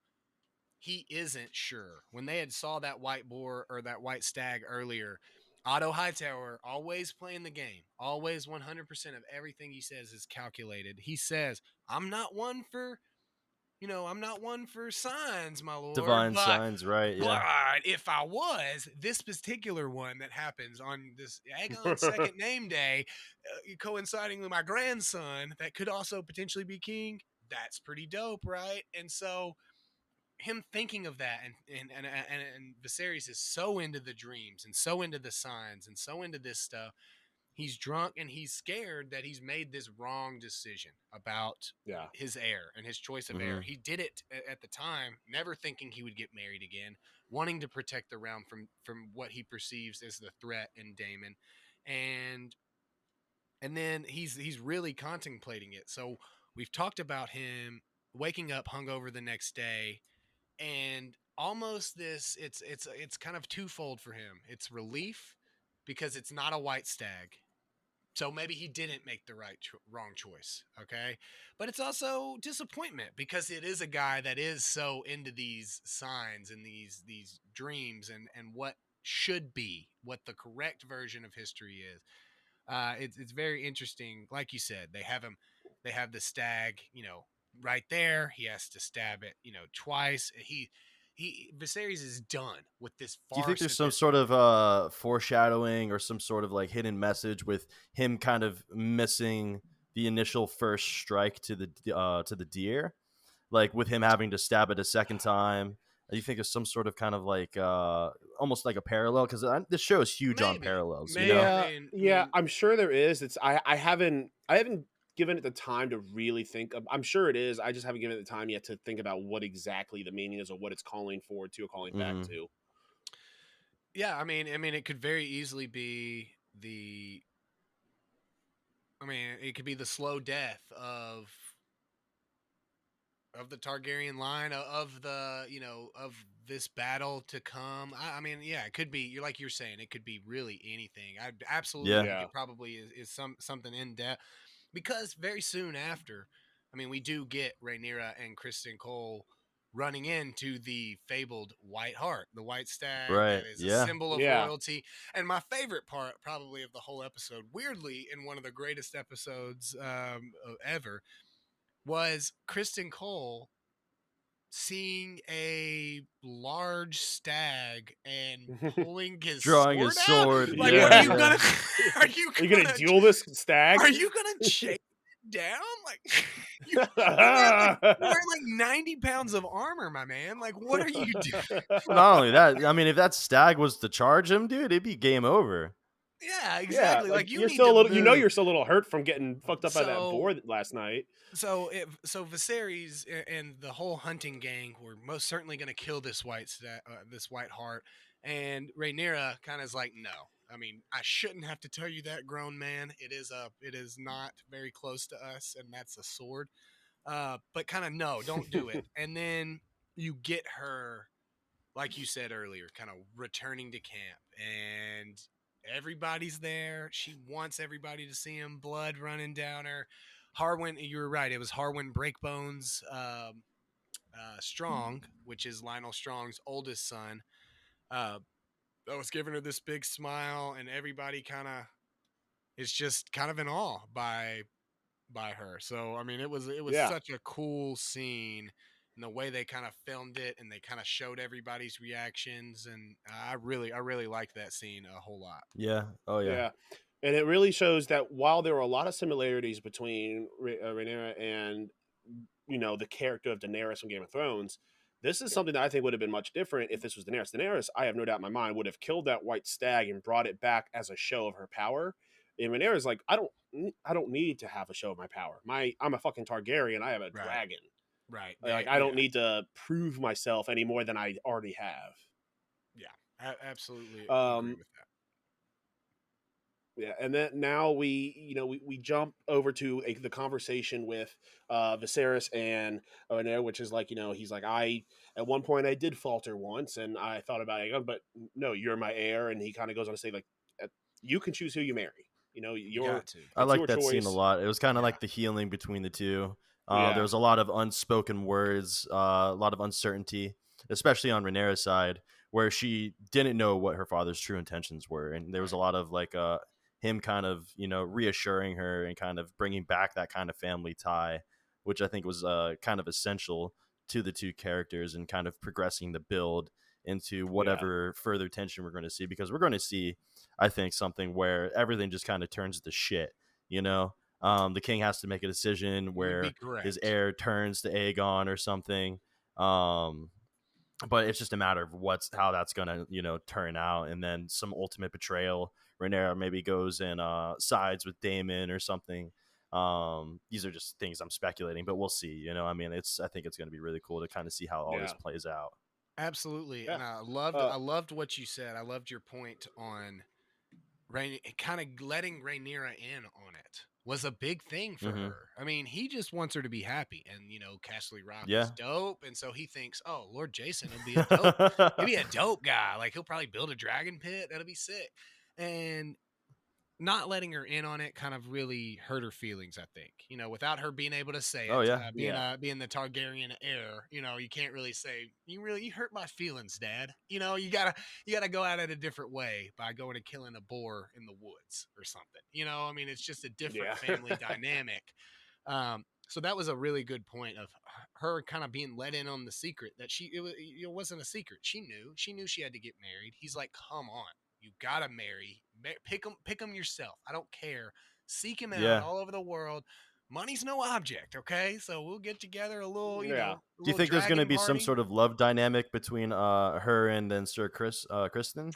he isn't sure. When they had saw that white boar or that white stag earlier, Otto Hightower always playing the game, always 100% of everything he says is calculated. He says, I'm not one for, I'm not one for signs, my lord, Divine signs, right? but Yeah. if I was, this particular one that happens on this Aegon's second name day, coinciding with my grandson, that could also potentially be king, that's pretty dope, right? And so him thinking of that, and Viserys is so into the dreams and so into the signs and so into this stuff. He's drunk and he's scared that he's made this wrong decision about Yeah, his heir and his choice of heir. Hmm. He did it at the time, never thinking he would get married again, wanting to protect the realm from what he perceives as the threat in Daemon, and then he's really contemplating it. So we've talked about him waking up hungover the next day, and almost this, it's kind of twofold for him. It's relief because it's not a white stag, so maybe he didn't make the wrong choice, okay, but it's also disappointment because it is a guy that is so into these signs and these dreams and what should be, what the correct version of history is. It's very interesting. Like you said, they have the stag, right there. He has to stab it, twice. He Viserys is done with this Do you think farce there's at some this sort point. of foreshadowing or some sort of like hidden message with him kind of missing the initial first strike to the deer, like with him having to stab it a second time? Do you think there's some sort of kind of like almost like a parallel? Because this show is huge on Maybe, parallels, you maybe. know? I Yeah, mean, I'm sure there is. I haven't given it the time to really think of. I'm sure it is. I just haven't given it the time yet to think about what exactly the meaning is or what it's calling forward to or calling back Hmm. to. yeah. I mean, it could very easily be the. I mean, it could be the slow death of the Targaryen line, of the of this battle to come. I mean, yeah, it could be. You're like you're saying, it could be really anything. I absolutely Yeah. think Yeah. it probably is something in depth, because very soon after, I mean, we do get Rhaenyra and Kristen Cole running into the fabled White Hart, the white stag Right. that is a Yeah. symbol of Yeah. royalty. And my favorite part, probably of the whole episode, weirdly, in one of the greatest episodes ever, was Kristen Cole seeing a large stag and pulling his Drawing sword his out. sword. Like, what are Yeah. you Yeah. gonna? Yeah. Are you Are you gonna gonna? duel this stag? Are you gonna chase down? Like you're wearing like 90 pounds of armor, my man. Like, what are you doing? Not only that, I mean, if that stag was to charge him, dude, it'd be game over. Yeah, Yeah, exactly. like Like, you you're need still to a little, move. you're still a little hurt from getting fucked up by that So boar last night. so Viserys and the whole hunting gang were most certainly going to kill this this white hart, and Rhaenyra kind of is like, no. I mean, I shouldn't have to tell you that, grown man. It is not very close to us, and that's a sword. But kind of no, don't do it. And then you get her, like you said earlier, kind of returning to camp, and everybody's there. She wants everybody to see him, blood running down her. Harwin, you were right. It was Harwin Breakbones Strong, which is Lionel Strong's oldest son. Uh, that was giving her this big smile, and everybody kind of is just kind of in awe by her. So I mean, it was Yeah, such a cool scene, and the way they kind of filmed it, and they kind of showed everybody's reactions, and I really liked that scene a whole lot. Yeah. Oh yeah. yeah, and it really shows that while there were a lot of similarities between Rhaenyra and the character of Daenerys from Game of Thrones, this is something that I think would have been much different if this was Daenerys. Daenerys, I have no doubt in my mind, would have killed that white stag and brought it back as a show of her power. And Rhaenyra's like, I don't need to have a show of my power. I'm a fucking Targaryen. I have a Right, dragon. right. Like I don't Yeah, need to prove myself any more than I already have. yeah. Absolutely agree Um, with that. Yeah, and then now we jump over to the conversation with Viserys and Rhaenyra, which is like he's like I at one point I did falter once and I thought about it, but no, you're my heir, and he kind of goes on to say like you can choose who you marry. You got to. I It's like your that scene a choice. lot. It was kind of Yeah, like the healing between the two. There Yeah, was a lot of unspoken words, a lot of uncertainty, especially on Rhaenyra's side, where she didn't know what her father's true intentions were, and there was a right. lot of like him kind of reassuring her and kind of bringing back that kind of family tie, which I think was kind of essential to the two characters and kind of progressing the build into yeah, whatever further tension we're going to see, because we're going to see, I think, something where everything just kind of turns to shit. You know, the king has to make a decision You would be where his correct. heir turns to Aegon or something. Um, but it's just a matter of how that's gonna turn out, and then some ultimate betrayal. Rhaenyra maybe goes and sides with Daemon or something. These are just things I'm speculating, but we'll see. I mean, I think it's gonna be really cool to kind of see how all this yeah, plays out. Absolutely, yeah. and I loved Uh, I loved what you said. I loved your point on Rain, kind of letting Rhaenyra in on it was a big thing for Mm-hmm. her. I mean, he just wants her to be happy, and Castle Rock is Yeah. dope, and so he thinks, oh, Lord Jason will be a dope. He'll be a dope guy. Like, he'll probably build a dragon pit. That'll be sick. And not letting her in on it kind of really hurt her feelings, I think. Without her being able to say Oh it, yeah. yeah, being the Targaryen heir, you can't really say you hurt my feelings, Dad. You gotta go at it a different way by going and killing a boar in the woods or something. I mean, it's just a different yeah, family dynamic. So that was a really good point of her kind of being let in on the secret that it wasn't a secret. She knew she had to get married. He's like, come on, you gotta marry. Pick him yourself. I don't care. Seek him out Yeah. all over the world. Money's no object, okay? So we'll get together yeah. a Do you little think there's going to dragon be some party. sort of love dynamic between her and then Sir Kristen?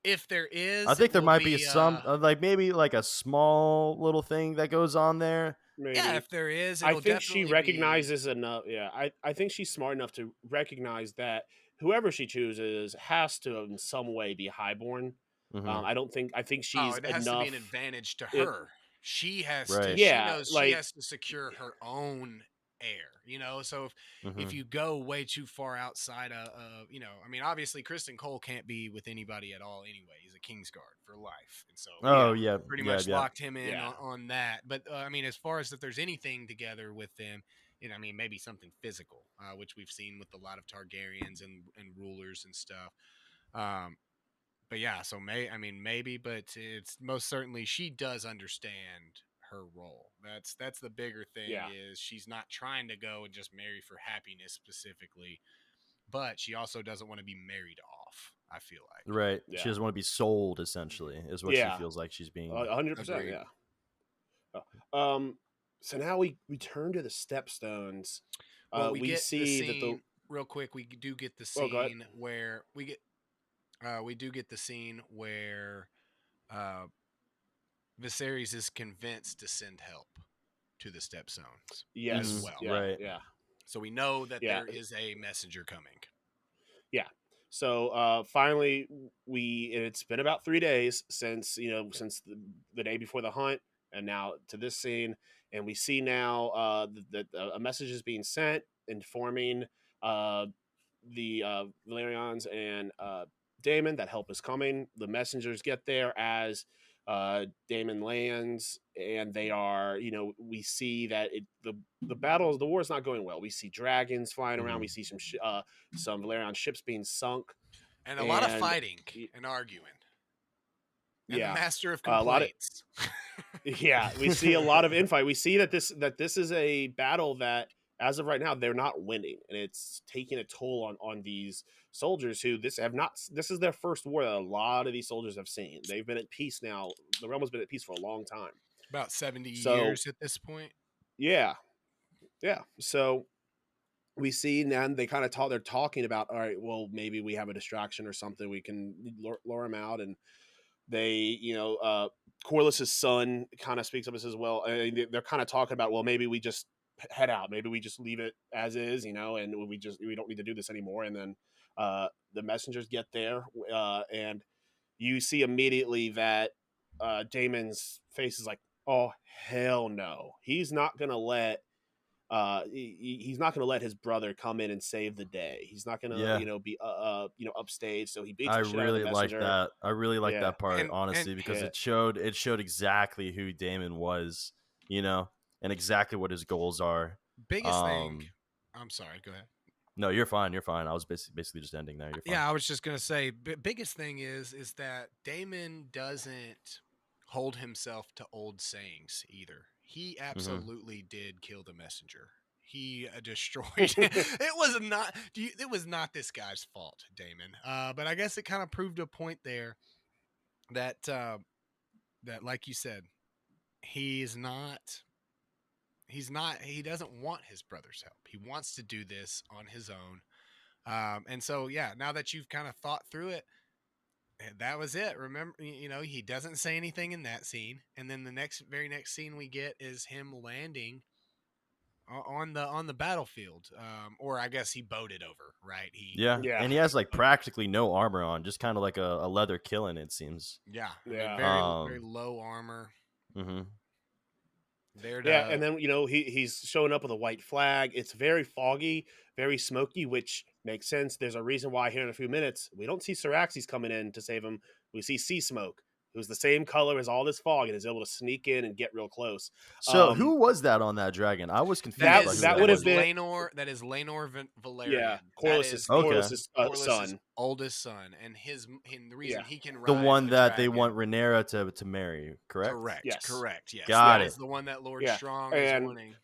If there I is, think it there will might be be some like maybe like a small little thing that goes on there. yeah. Maybe. If there is, I it'll think she definitely be. recognizes enough. Yeah, I think she's smart enough to recognize that whoever she chooses has to, in some way, be highborn. Hmm. I think Oh, she's it has to be an enough. advantage to It, her. She has to. Right. She yeah, knows she like has to secure her own heir. So if Hmm. you go way too far outside I mean, obviously Kristen Cole can't be with anybody at all anyway. He's a Kingsguard for life, and so Oh yeah, yeah, pretty yeah, much yeah. locked him in yeah, on that. But I mean, as far as if there's anything together with them, I mean, maybe something physical, which we've seen with a lot of Targaryens and rulers and stuff. Um, but yeah, so I mean, maybe, but it's most certainly she does understand her role. That's the bigger thing yeah, is she's not trying to go and just marry for happiness specifically, but she also doesn't want to be married off. I feel like. Right. She yeah, doesn't want to be sold. Essentially, is what she yeah, feels like she's being. 100%. Agreed. Yeah. So now we turn to the stepstones. Well, we We get the see that the scene real quick. We do get the oh, go ahead. scene where we do get the scene where uh, Viserys is convinced to send help to the Stepstones as Hmm. Yes, well. yeah, Right. yeah, So we know that yeah, there is a messenger coming. yeah. So finally, it's been about 3 days since since the day before the hunt, and now to this scene, and we see now that a message is being sent informing uh, the Valerians and Damon that help is coming. The messengers get there as Damon lands, and they are, we see that the war is not going well. We see dragons flying around. We Hmm. see some Valerian ships being sunk, And a lot of and fighting and arguing. And the yeah, master of a lot of complaints. yeah, we see a lot of infight. We see that this is a battle that, as of right now, they're not winning, and it's taking a toll on these soldiers who this is their first war that a lot of these soldiers have seen. They've been at peace now. The realm has been at peace for a long time. About 70 So years at this point. yeah, yeah. So we see now they kind of talk. They're talking about, all right, well, maybe we have a distraction or something. We can lure them out, and they, Corliss's son kind of speaks up and says, well, they're kind of talking about, well, maybe we just head out. Maybe we just leave it as is, and we don't need to do this anymore. And then the messengers get there, and you see immediately that Damon's face is like, oh, hell no. He's not going to let his brother come in and save the day. He's not going to, Yeah. be, upstage. So he beats I the shit out of the really like messenger. that. I really like Yeah. that part, And honestly, because Yeah. it showed exactly who Damon was, and exactly what his goals are. biggest thing. Um, I'm sorry, go ahead. no, you're fine. You're fine. I was basically just ending there. You're fine. Yeah, I was just gonna say, biggest thing is that Damon doesn't hold himself to old sayings either. He Hmm. absolutely did kill the messenger. He destroyed. It was not this guy's fault, Damon. But I guess it kind of proved a point there that that, like you said, he's not. He's not. He doesn't want his brother's help. He wants to do this on his own. And so, yeah, now that you've kind of thought through it, that was it. Remember, he doesn't say anything in that scene, and then the very next scene we get is him landing on the battlefield, or I guess he boated over, right? Yeah, Yeah. and he has like practically no armor on, just kind of like a leather killing. It seems. Yeah, I mean, Yeah. very low armor. Hmm. There Yeah, to and then he's showing up with a white flag. It's very foggy, very smoky, which makes sense. There's a reason why here in a few minutes we don't see Syraxes coming in to save him. We see Sea Smoke, who's the same color as all this fog and is able to sneak in and get real close. So Um, who was that on that dragon? I was that confused by is who that that would that have is was. been Lenor. That is Lenor yeah, Valerian. That Corliss's is Okay. Corliss's son. oldest son, and the reason Yeah. he can The ride one the that they dragon. want Rhaenyra to marry, correct? Correct, Yes. correct. Yes, Got that Yeah. it. is the one that Lord Yeah, Strong is and wanting.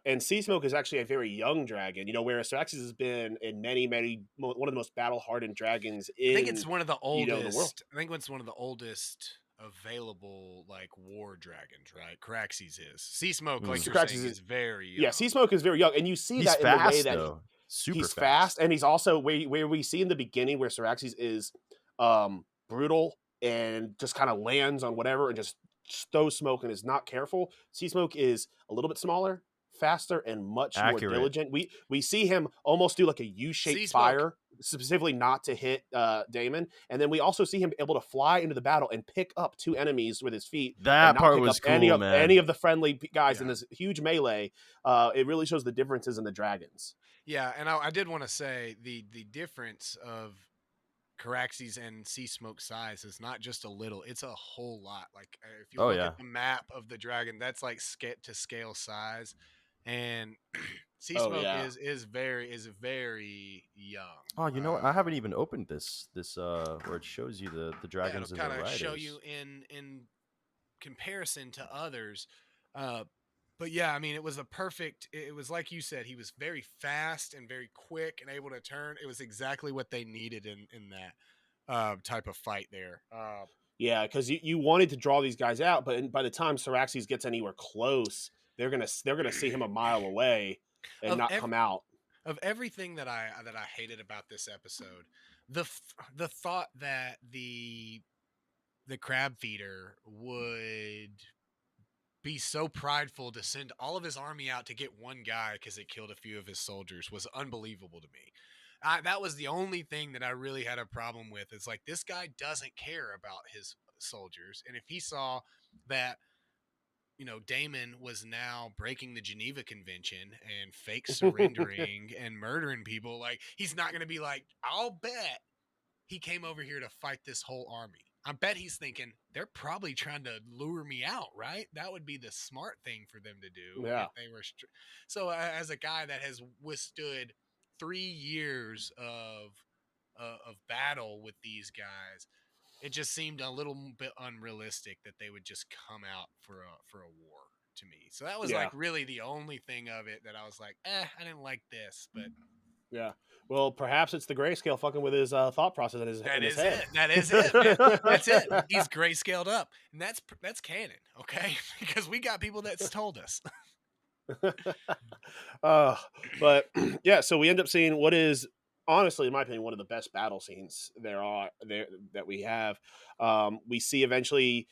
and Sea Smoke is actually a very young dragon. Whereas Syraxes has been in many one of the most battle hardened dragons I think in it's one of the the world. oldest. I think it's one of the oldest available like war dragons, right? Caraxes is. Sea Smoke, like Mm. you're Syraxes saying, is is very young. yeah. Sea Smoke is very young, and you see He's that in the way fast that though, super he's fast, fast. and he's also where we see in the beginning where Syraxes is brutal and just kind of lands on whatever and just throws smoke and is not careful. Sea Smoke is a little bit smaller, faster, and much more Accurate. diligent. We see him almost do like a Sea U-shaped Smoke. fire, specifically not to hit Damon, and then we also see him able to fly into the battle and pick up two enemies with his feet and That not part pick up was cool, man. any of the friendly guys in Yeah. this huge melee. It really shows the differences in the dragons. Yeah, and I did want to say the difference of Caraxes and Sea Smoke size is not just a little; it's a whole lot. Like if you Oh look yeah. at the map of the dragon, that's like to scale size, and Sea Oh Smoke yeah. is very young. Oh, you know what? I haven't even opened this where it shows you the Yeah, dragons it'll and the kind of show riders. you in comparison to others. Uh, but yeah, I mean, it was a perfect. It was like you said, he was very fast and very quick and able to turn. It was exactly what they needed in that type of fight there. Yeah, because you wanted to draw these guys out, but by the time Ceraxes gets anywhere close, they're gonna see him a mile away and of not ev- come out. of everything that I hated about this episode, the thought that the crab feeder would be so prideful to send all of his army out to get one guy because it killed a few of his soldiers was unbelievable to me. That was the only thing that I really had a problem with. It's like this guy doesn't care about his soldiers, and if he saw that Damon was now breaking the Geneva Convention and fake surrendering and murdering people, like he's not going to be like, I'll bet he came over here to fight this whole army. I bet he's thinking they're probably trying to lure me out, right? That would be the smart thing for them to do if Yeah, they were. So, as a guy that has withstood 3 years of battle with these guys, it just seemed a little bit unrealistic that they would just come out for a war to me. So that was like yeah, really the only thing of it that I was like, I didn't like this, but yeah. Well, perhaps it's the grayscale fucking with his thought process in that his is head. it. That is it, man. That's it. He's grayscaled up, and that's canon, okay? Because we got people that's told us. uh, but yeah, so we end up seeing what is honestly, in my opinion, one of the best battle scenes there that we have. We see eventually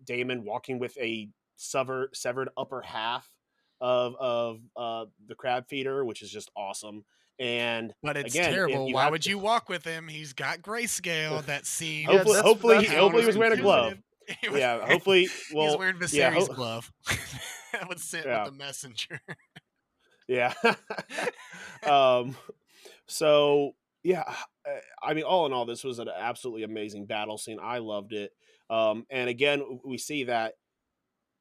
Damon walking with a severed upper half of the crab feeder, which is just awesome. And But it's again, if terrible. you Why have would you walk with him? He's got grayscale. That Yeah, seems that's what hopefully he was was wearing a glove. confusing. He was Yeah, wearing, hopefully. he's Well, wearing yeah, Viserys' glove that was sent with yeah, the messenger. yeah. um, So yeah, I mean, all in all, this was an absolutely amazing battle scene. I loved it. And again, we see that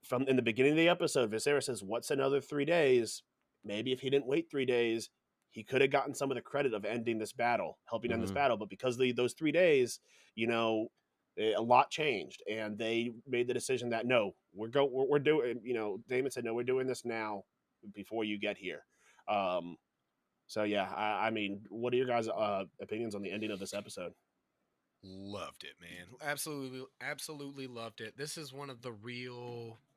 from in the beginning of the episode, Viserys says, "What's another 3 days?" Maybe if he didn't wait 3 days, he could have gotten some of the credit of ending this battle, helping end this Hmm. battle. But because those 3 days, you know, a lot changed, and they made the decision that no, we're doing. Damon said, "No, we're doing this now, before you get here." Um, so yeah, I mean, what are your guys' opinions on the ending of this episode? Loved it, man. Absolutely, absolutely loved it. This is one of the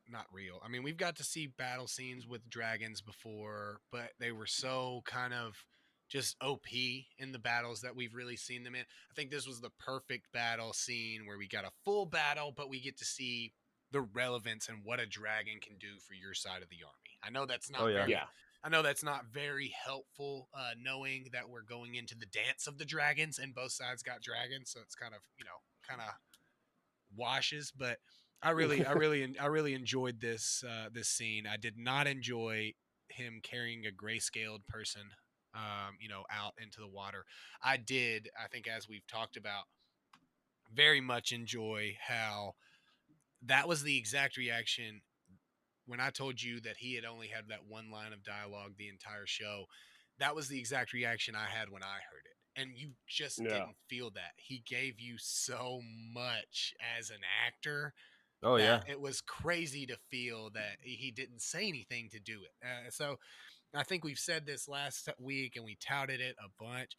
not real. I mean, we've got to see battle scenes with dragons before, but they were so kind of just OP in the battles that we've really seen them in. I think this was the perfect battle scene where we got a full battle, but we get to see the relevance and what a dragon can do for your side of the army. Oh yeah. Yeah, I know that's not very helpful, knowing that we're going into the dance of the dragons and both sides got dragons, so it's kind of washes. But I really enjoyed this scene. I did not enjoy him carrying a grayscaled person, out into the water. I did. I think, as we've talked about, very much enjoy how that was the exact reaction when I told you that he had only had that one line of dialogue the entire show. That was the exact reaction I had when I heard it. And you just yeah, didn't feel that. He gave you so much as an actor Oh that yeah. it was crazy to feel that he didn't say anything to do it. So I think we've said this last week and we touted it a bunch.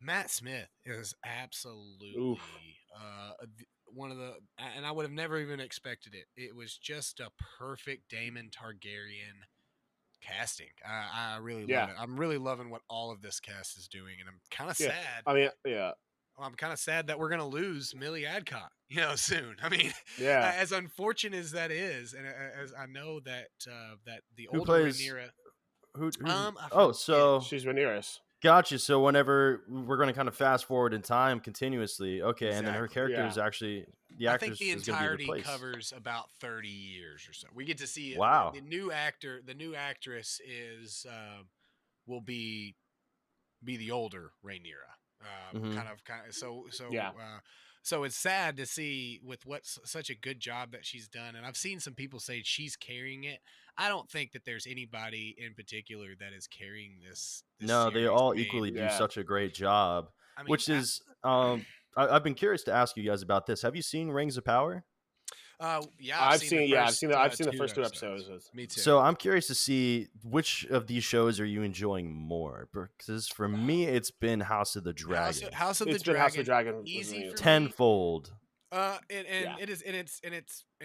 Matt Smith is oof, absolutely one of the, and I would have never even expected it. It was just a perfect Daemon Targaryen casting. I really love yeah, it. I'm really loving what all of this cast is doing, and I'm kind of yeah. sad. I mean, yeah, Well, I'm kind of sad that we're gonna lose Millie Adcock, soon. I mean, yeah. as unfortunate as that is, and as I know that that the Who older plays Rhaenyra, who's I Oh, forget. so She's Rhaenyra. gotcha. So whenever we're going to kind of fast forward in time continuously, okay, and then her Exactly. character Yeah, is actually the I think the actress is going to be entirety replaced. covers about 30 years or so. We get to see Wow. the new actor. The new actress is will be the older Rhaenyra. Hmm. Kind of. yeah, So it's sad to see with such a good job that she's done. And I've seen some people say she's carrying it. I don't think that there's anybody in particular that is carrying this No, they series. all equally do yeah. such a great job, I mean, which is I've been curious to ask you guys about this. Have you seen Rings of Power? yeah, I've seen the first I've seen the two first two episodes. episodes. Me too. So I'm curious to see which of these shows are you enjoying more? Because for me, it's been House of the Dragon, House of the It's been House of the Dragon, Dragon with easy me for as well. me. tenfold. And Yeah. it is, and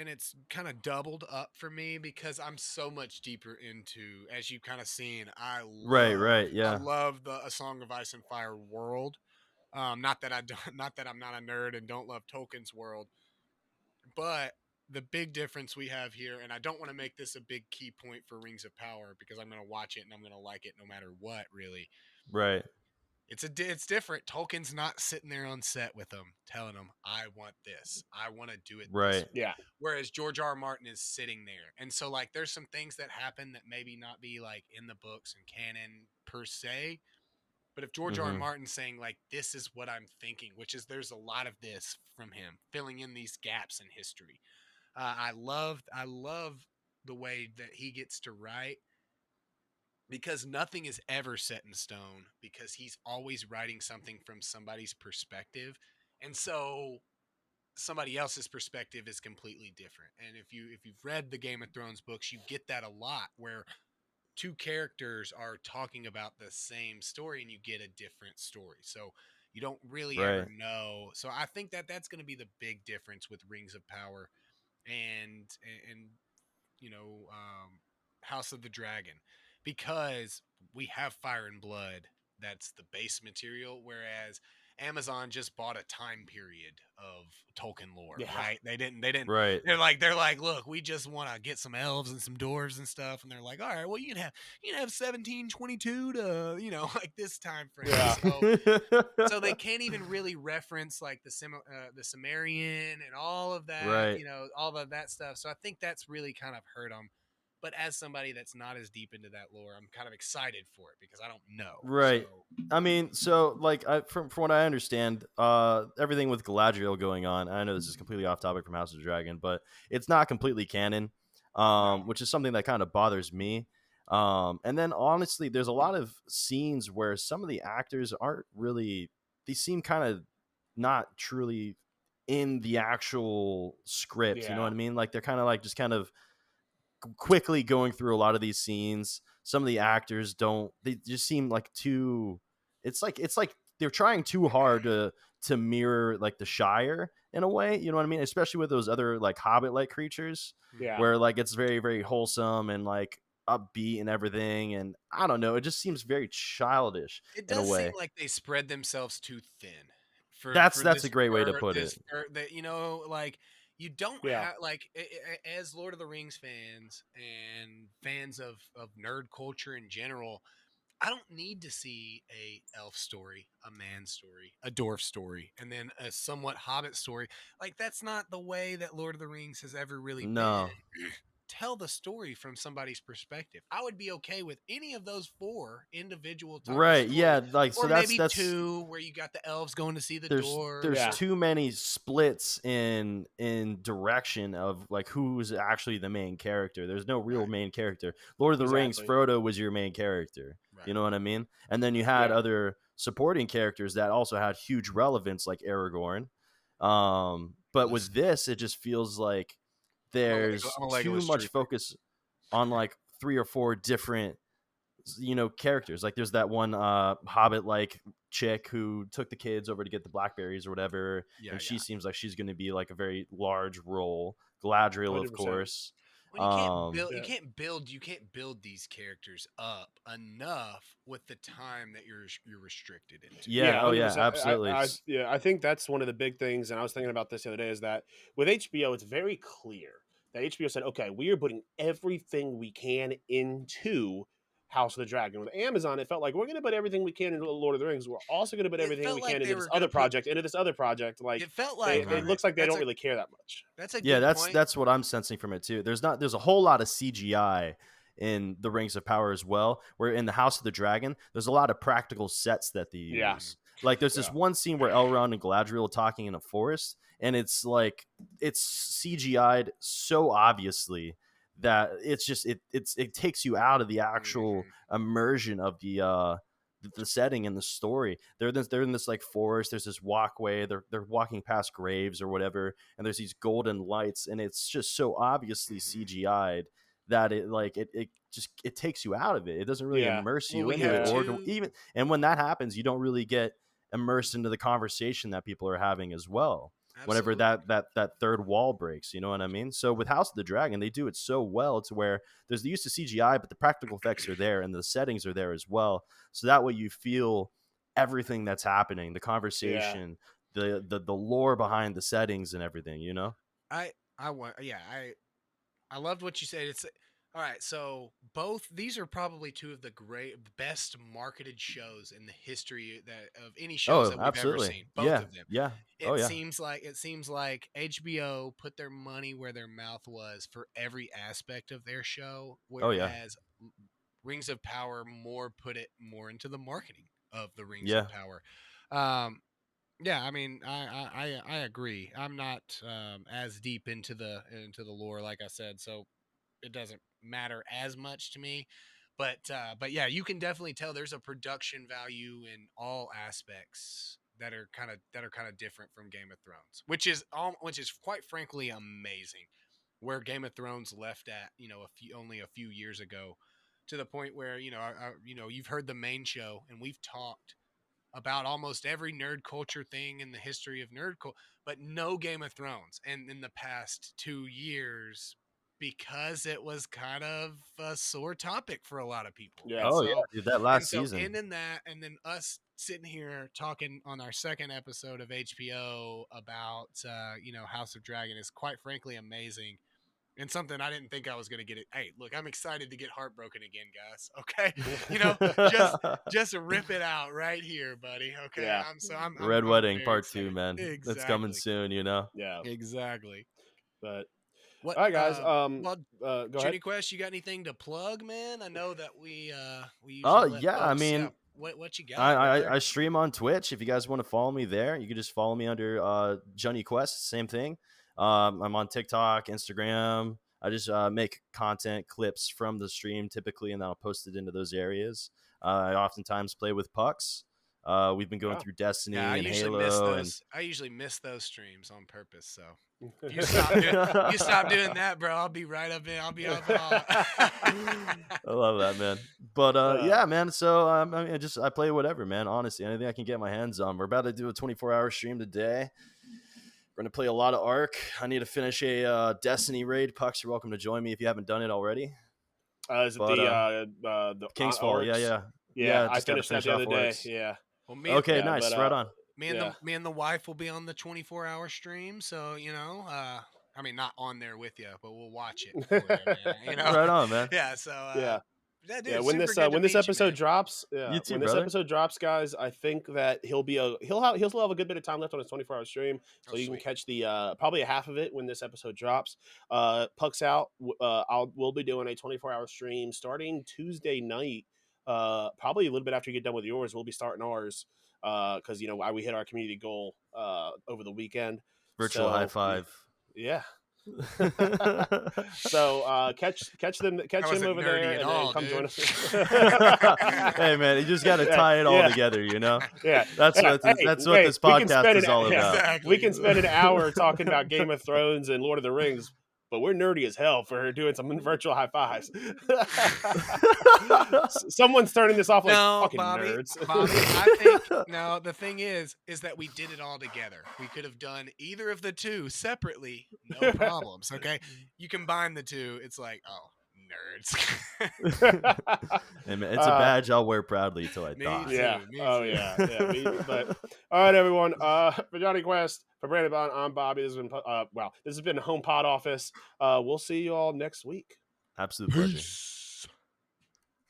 it's kind of doubled up for me because I'm so much deeper into, as you kind of seen, Right, I yeah. love the A Song of Ice and Fire world. Not that I don't, not that I'm not a nerd and don't love Tolkien's world, but the big difference we have here, and I don't want to make this a big key point for Rings of Power because I'm going to watch it and I'm going to like it no matter what, really. Right, It's different. Tolkien's not sitting there on set with them telling them, "I want this. I want to do it this right, way." Yeah. Whereas George R. R. Martin is sitting there. And so like there's some things that happen that maybe not be like in the books and canon per se, but if George R. R. mm-hmm. Martin's saying like this is what I'm thinking, which is there's a lot of this from him filling in these gaps in history. I love the way that he gets to write because nothing is ever set in stone because he's always writing something from somebody's perspective. And so somebody else's perspective is completely different. And if you've read the Game of Thrones books, you get that a lot where two characters are talking about the same story and you get a different story. So you don't really ever Right, know. So I think that that's going to be the big difference with Rings of Power and and you know, House of the Dragon, because we have Fire and Blood. That's the base material, whereas Amazon just bought a time period of Tolkien lore, Yeah. right? They didn't. right. They're like, look, we just want to get some elves and some dwarves and stuff, and they're like, all right, well, you can have 1722 to like this time frame. Yeah. So they can't even really reference like the Sumerian and all of that, Right, all of that stuff. So I think that's really kind of hurt them. But as somebody that's not as deep into that lore, I'm kind of excited for it because I don't know. So right. I mean, so like, from what I understand, everything with Galadriel going on. I know this is completely off topic from House of the Dragon, but it's not completely canon, no, which is something that kind of bothers me. And then honestly, there's a lot of scenes where some of the actors aren't really. They seem kind of not truly in the actual script. You know Yeah. what I mean? Like they're kind of like just kind of quickly going through a lot of these scenes. Some of the actors don't. They just seem like too. It's like they're trying too hard to mirror like the Shire in a way. You know what I mean? Especially with those other like Hobbit like creatures, Yeah. where like it's very very wholesome and like upbeat and everything. And I don't know. It just seems very childish it in a does seem way. like they spread themselves too thin for That's a great way to put it. that like you don't Yeah. have like as Lord of the Rings fans and fans of nerd culture in general. I don't need to see a elf story, a man story, a dwarf story, and then a somewhat hobbit story. Like that's not the way that Lord of the Rings has ever really been. No. Tell the story from somebody's perspective. I would be okay with any of those four individual type of Right. stories, Yeah. Like so or that's maybe that's two where you got the elves going to see the there's dwarves. Yeah. too many splits in direction of like who's actually the main character. There's no real Right, main character. Lord of the Rings, Exactly. Frodo was your main character. right, You know what I mean? And then you right. had Yeah. other supporting characters that also had huge relevance, like Aragorn. But Listen, with this, it just feels like there's I'm a too Legolas much trooper. focus on like three or four different characters. Like there's that one hobbit like chick who took the kids over to get the blackberries or whatever, Yeah, and she yeah. seems like she's going to be like a very large role. Galadriel, of 100%. course. Well, um Yeah. you can't build these characters up enough with the time that you're restricted into. yeah, Yeah, oh yeah, 100%. absolutely. Yeah, I think that's one of the big things, and I was thinking about this the other day, is that with HBO, it's very clear that HBO said, okay, we are putting everything we can into House of the Dragon. With Amazon, it felt like we're going to put everything we can into Lord of the Rings. We're also going to put It everything felt we like can they into this were other gonna put. project, into this other project. Like It felt like they all Mhm. right. looks like they don't really care that much. That's a Yeah, good point. that's what I'm sensing from it too. There's a whole lot of CGI in the Rings of Power as well. Where in the House of the Dragon, there's a lot of practical sets that they Yeah. use. Like there's this Yeah. one scene where Elrond and Galadriel are talking in a forest, and it's like it's CGI'd so obviously that it's just it takes you out of the actual Mhm. immersion of the setting and the story. They're in this like forest. There's this walkway. They're walking past graves or whatever, and there's these golden lights, and it's just so obviously Mhm. CGI'd that it just it takes you out of it. It doesn't really Yeah. immerse Well, you we into have it, Yeah. or two. even. And when that happens, you don't really get immersed into the conversation that people are having as well. whenever Absolutely. that third wall breaks. You know what I mean? So with House of the Dragon, they do it so well to where there's the use of CGI, but the practical effects are there and the settings are there as well. So that way you feel everything that's happening, the Yeah. conversation, the lore behind the settings and everything. You know? I want, yeah, I loved what you said. It's all right. So both these are probably two of the best marketed shows in the history of any shows Oh, that we've ever absolutely. seen. Both Yeah, of them. yeah. Oh, yeah. It seems like HBO put their money where their mouth was for every aspect of their show, Oh, yeah. whereas Rings of Power more put it more into the marketing of the Rings of Yeah. Power. Um, yeah, I mean, I agree. I'm not as deep into the lore, like I said, so it doesn't matter as much to me. But yeah, you can definitely tell there's a production value in all aspects that are kind of different from Game of Thrones, which is quite frankly amazing. Where Game of Thrones left at, only a few years ago, to the point where you've heard the main show, and we've talked about almost every nerd culture thing in the history of nerd culture, but no Game of Thrones. And in the past 2 years, because it was kind of a sore topic for a lot of people. Yeah. And Oh, yeah, so, dude, that and last so, season. and then that, and then us sitting here talking on our second episode of HBO about, House of Dragon is quite frankly amazing and something I didn't think I was going to get it. Hey, look, I'm excited to get heartbroken again, guys. Okay, just just rip it out right here, buddy. Okay, Yeah. Red I'm Wedding very Part 2, excited. man. That's coming Exactly, soon, you know? Yeah. exactly. But What? all right, guys. Well, Go ahead. JunnyQuest, you got anything to plug, man? I know that we Oh, usually let yeah, I folks. Yeah. mean, What you I, got, I brother? I stream on Twitch. If you guys want to follow me there, you can just follow me under JunnyQuest. Same thing. I'm on TikTok, Instagram. I just make content clips from the stream typically, and then I'll post it into those areas. I oftentimes play with pucks. We've been going Yeah. through Yeah, I Destiny and usually miss Halo, and those. I usually miss those streams on purpose. So if you stop doing that, bro, I'll be right up in. I'll be up. I love that, man. But uh, yeah, man. So I mean, I play whatever, man. Honestly, anything I can get my hands on. We're about to do a 24-hour stream today. We're gonna play a lot of Ark. I need to finish a Destiny raid. Pucks, you're welcome to join me if you haven't done it already. is it But the King's Fall, yeah, orcs? yeah, Yeah, yeah. I Just got to finished that finish the off other day. Orcs. Yeah. well, Okay, Yeah. nice. But Right on. yeah. me and the wife will be on the 24-hour stream. So I mean, not on there with you, but we'll watch it for you, man. Right on, man. Yeah. So Yeah. yeah, Yeah, dude, super good to when this meet you, episode man. drops, You too, when this brother. episode drops, guys, I think that he'll still have a good bit of time left on his 24-hour stream, so Oh, you can sweet. catch the probably a half of it when this episode drops. Pucks out. We'll be doing a 24-hour stream starting Tuesday night. Probably a little bit after you get done with yours, we'll be starting ours because we hit our community goal over the weekend. Virtual high So five. yeah. So catch That him wasn't over nerdy there at and all, come join dude. us. Hey, man, you just got to Yeah, tie it all yeah, together, you know. yeah, That's yeah. what Hey, that's what wait, this podcast is all about. we Exactly. can spend an hour talking about Game of Thrones and Lord of the Rings, but we're nerdy as hell for doing some virtual high fives. Someone's turning this off like No, fucking Bobby. nerds. I think no. The thing is that we did it all together. We could have done either of the two separately, no problems. Okay, you combine the two, it's like, oh, nerds. Hey, man, it's a badge I'll wear proudly till I Me die. Yeah. too. Me Oh too. yeah. Yeah. But all right, everyone. For Johnny Quest, for Brandon Bond, I'm Bobby. This has been this has been Home Pod Office. We'll see you all next week. Absolute pleasure. Peace.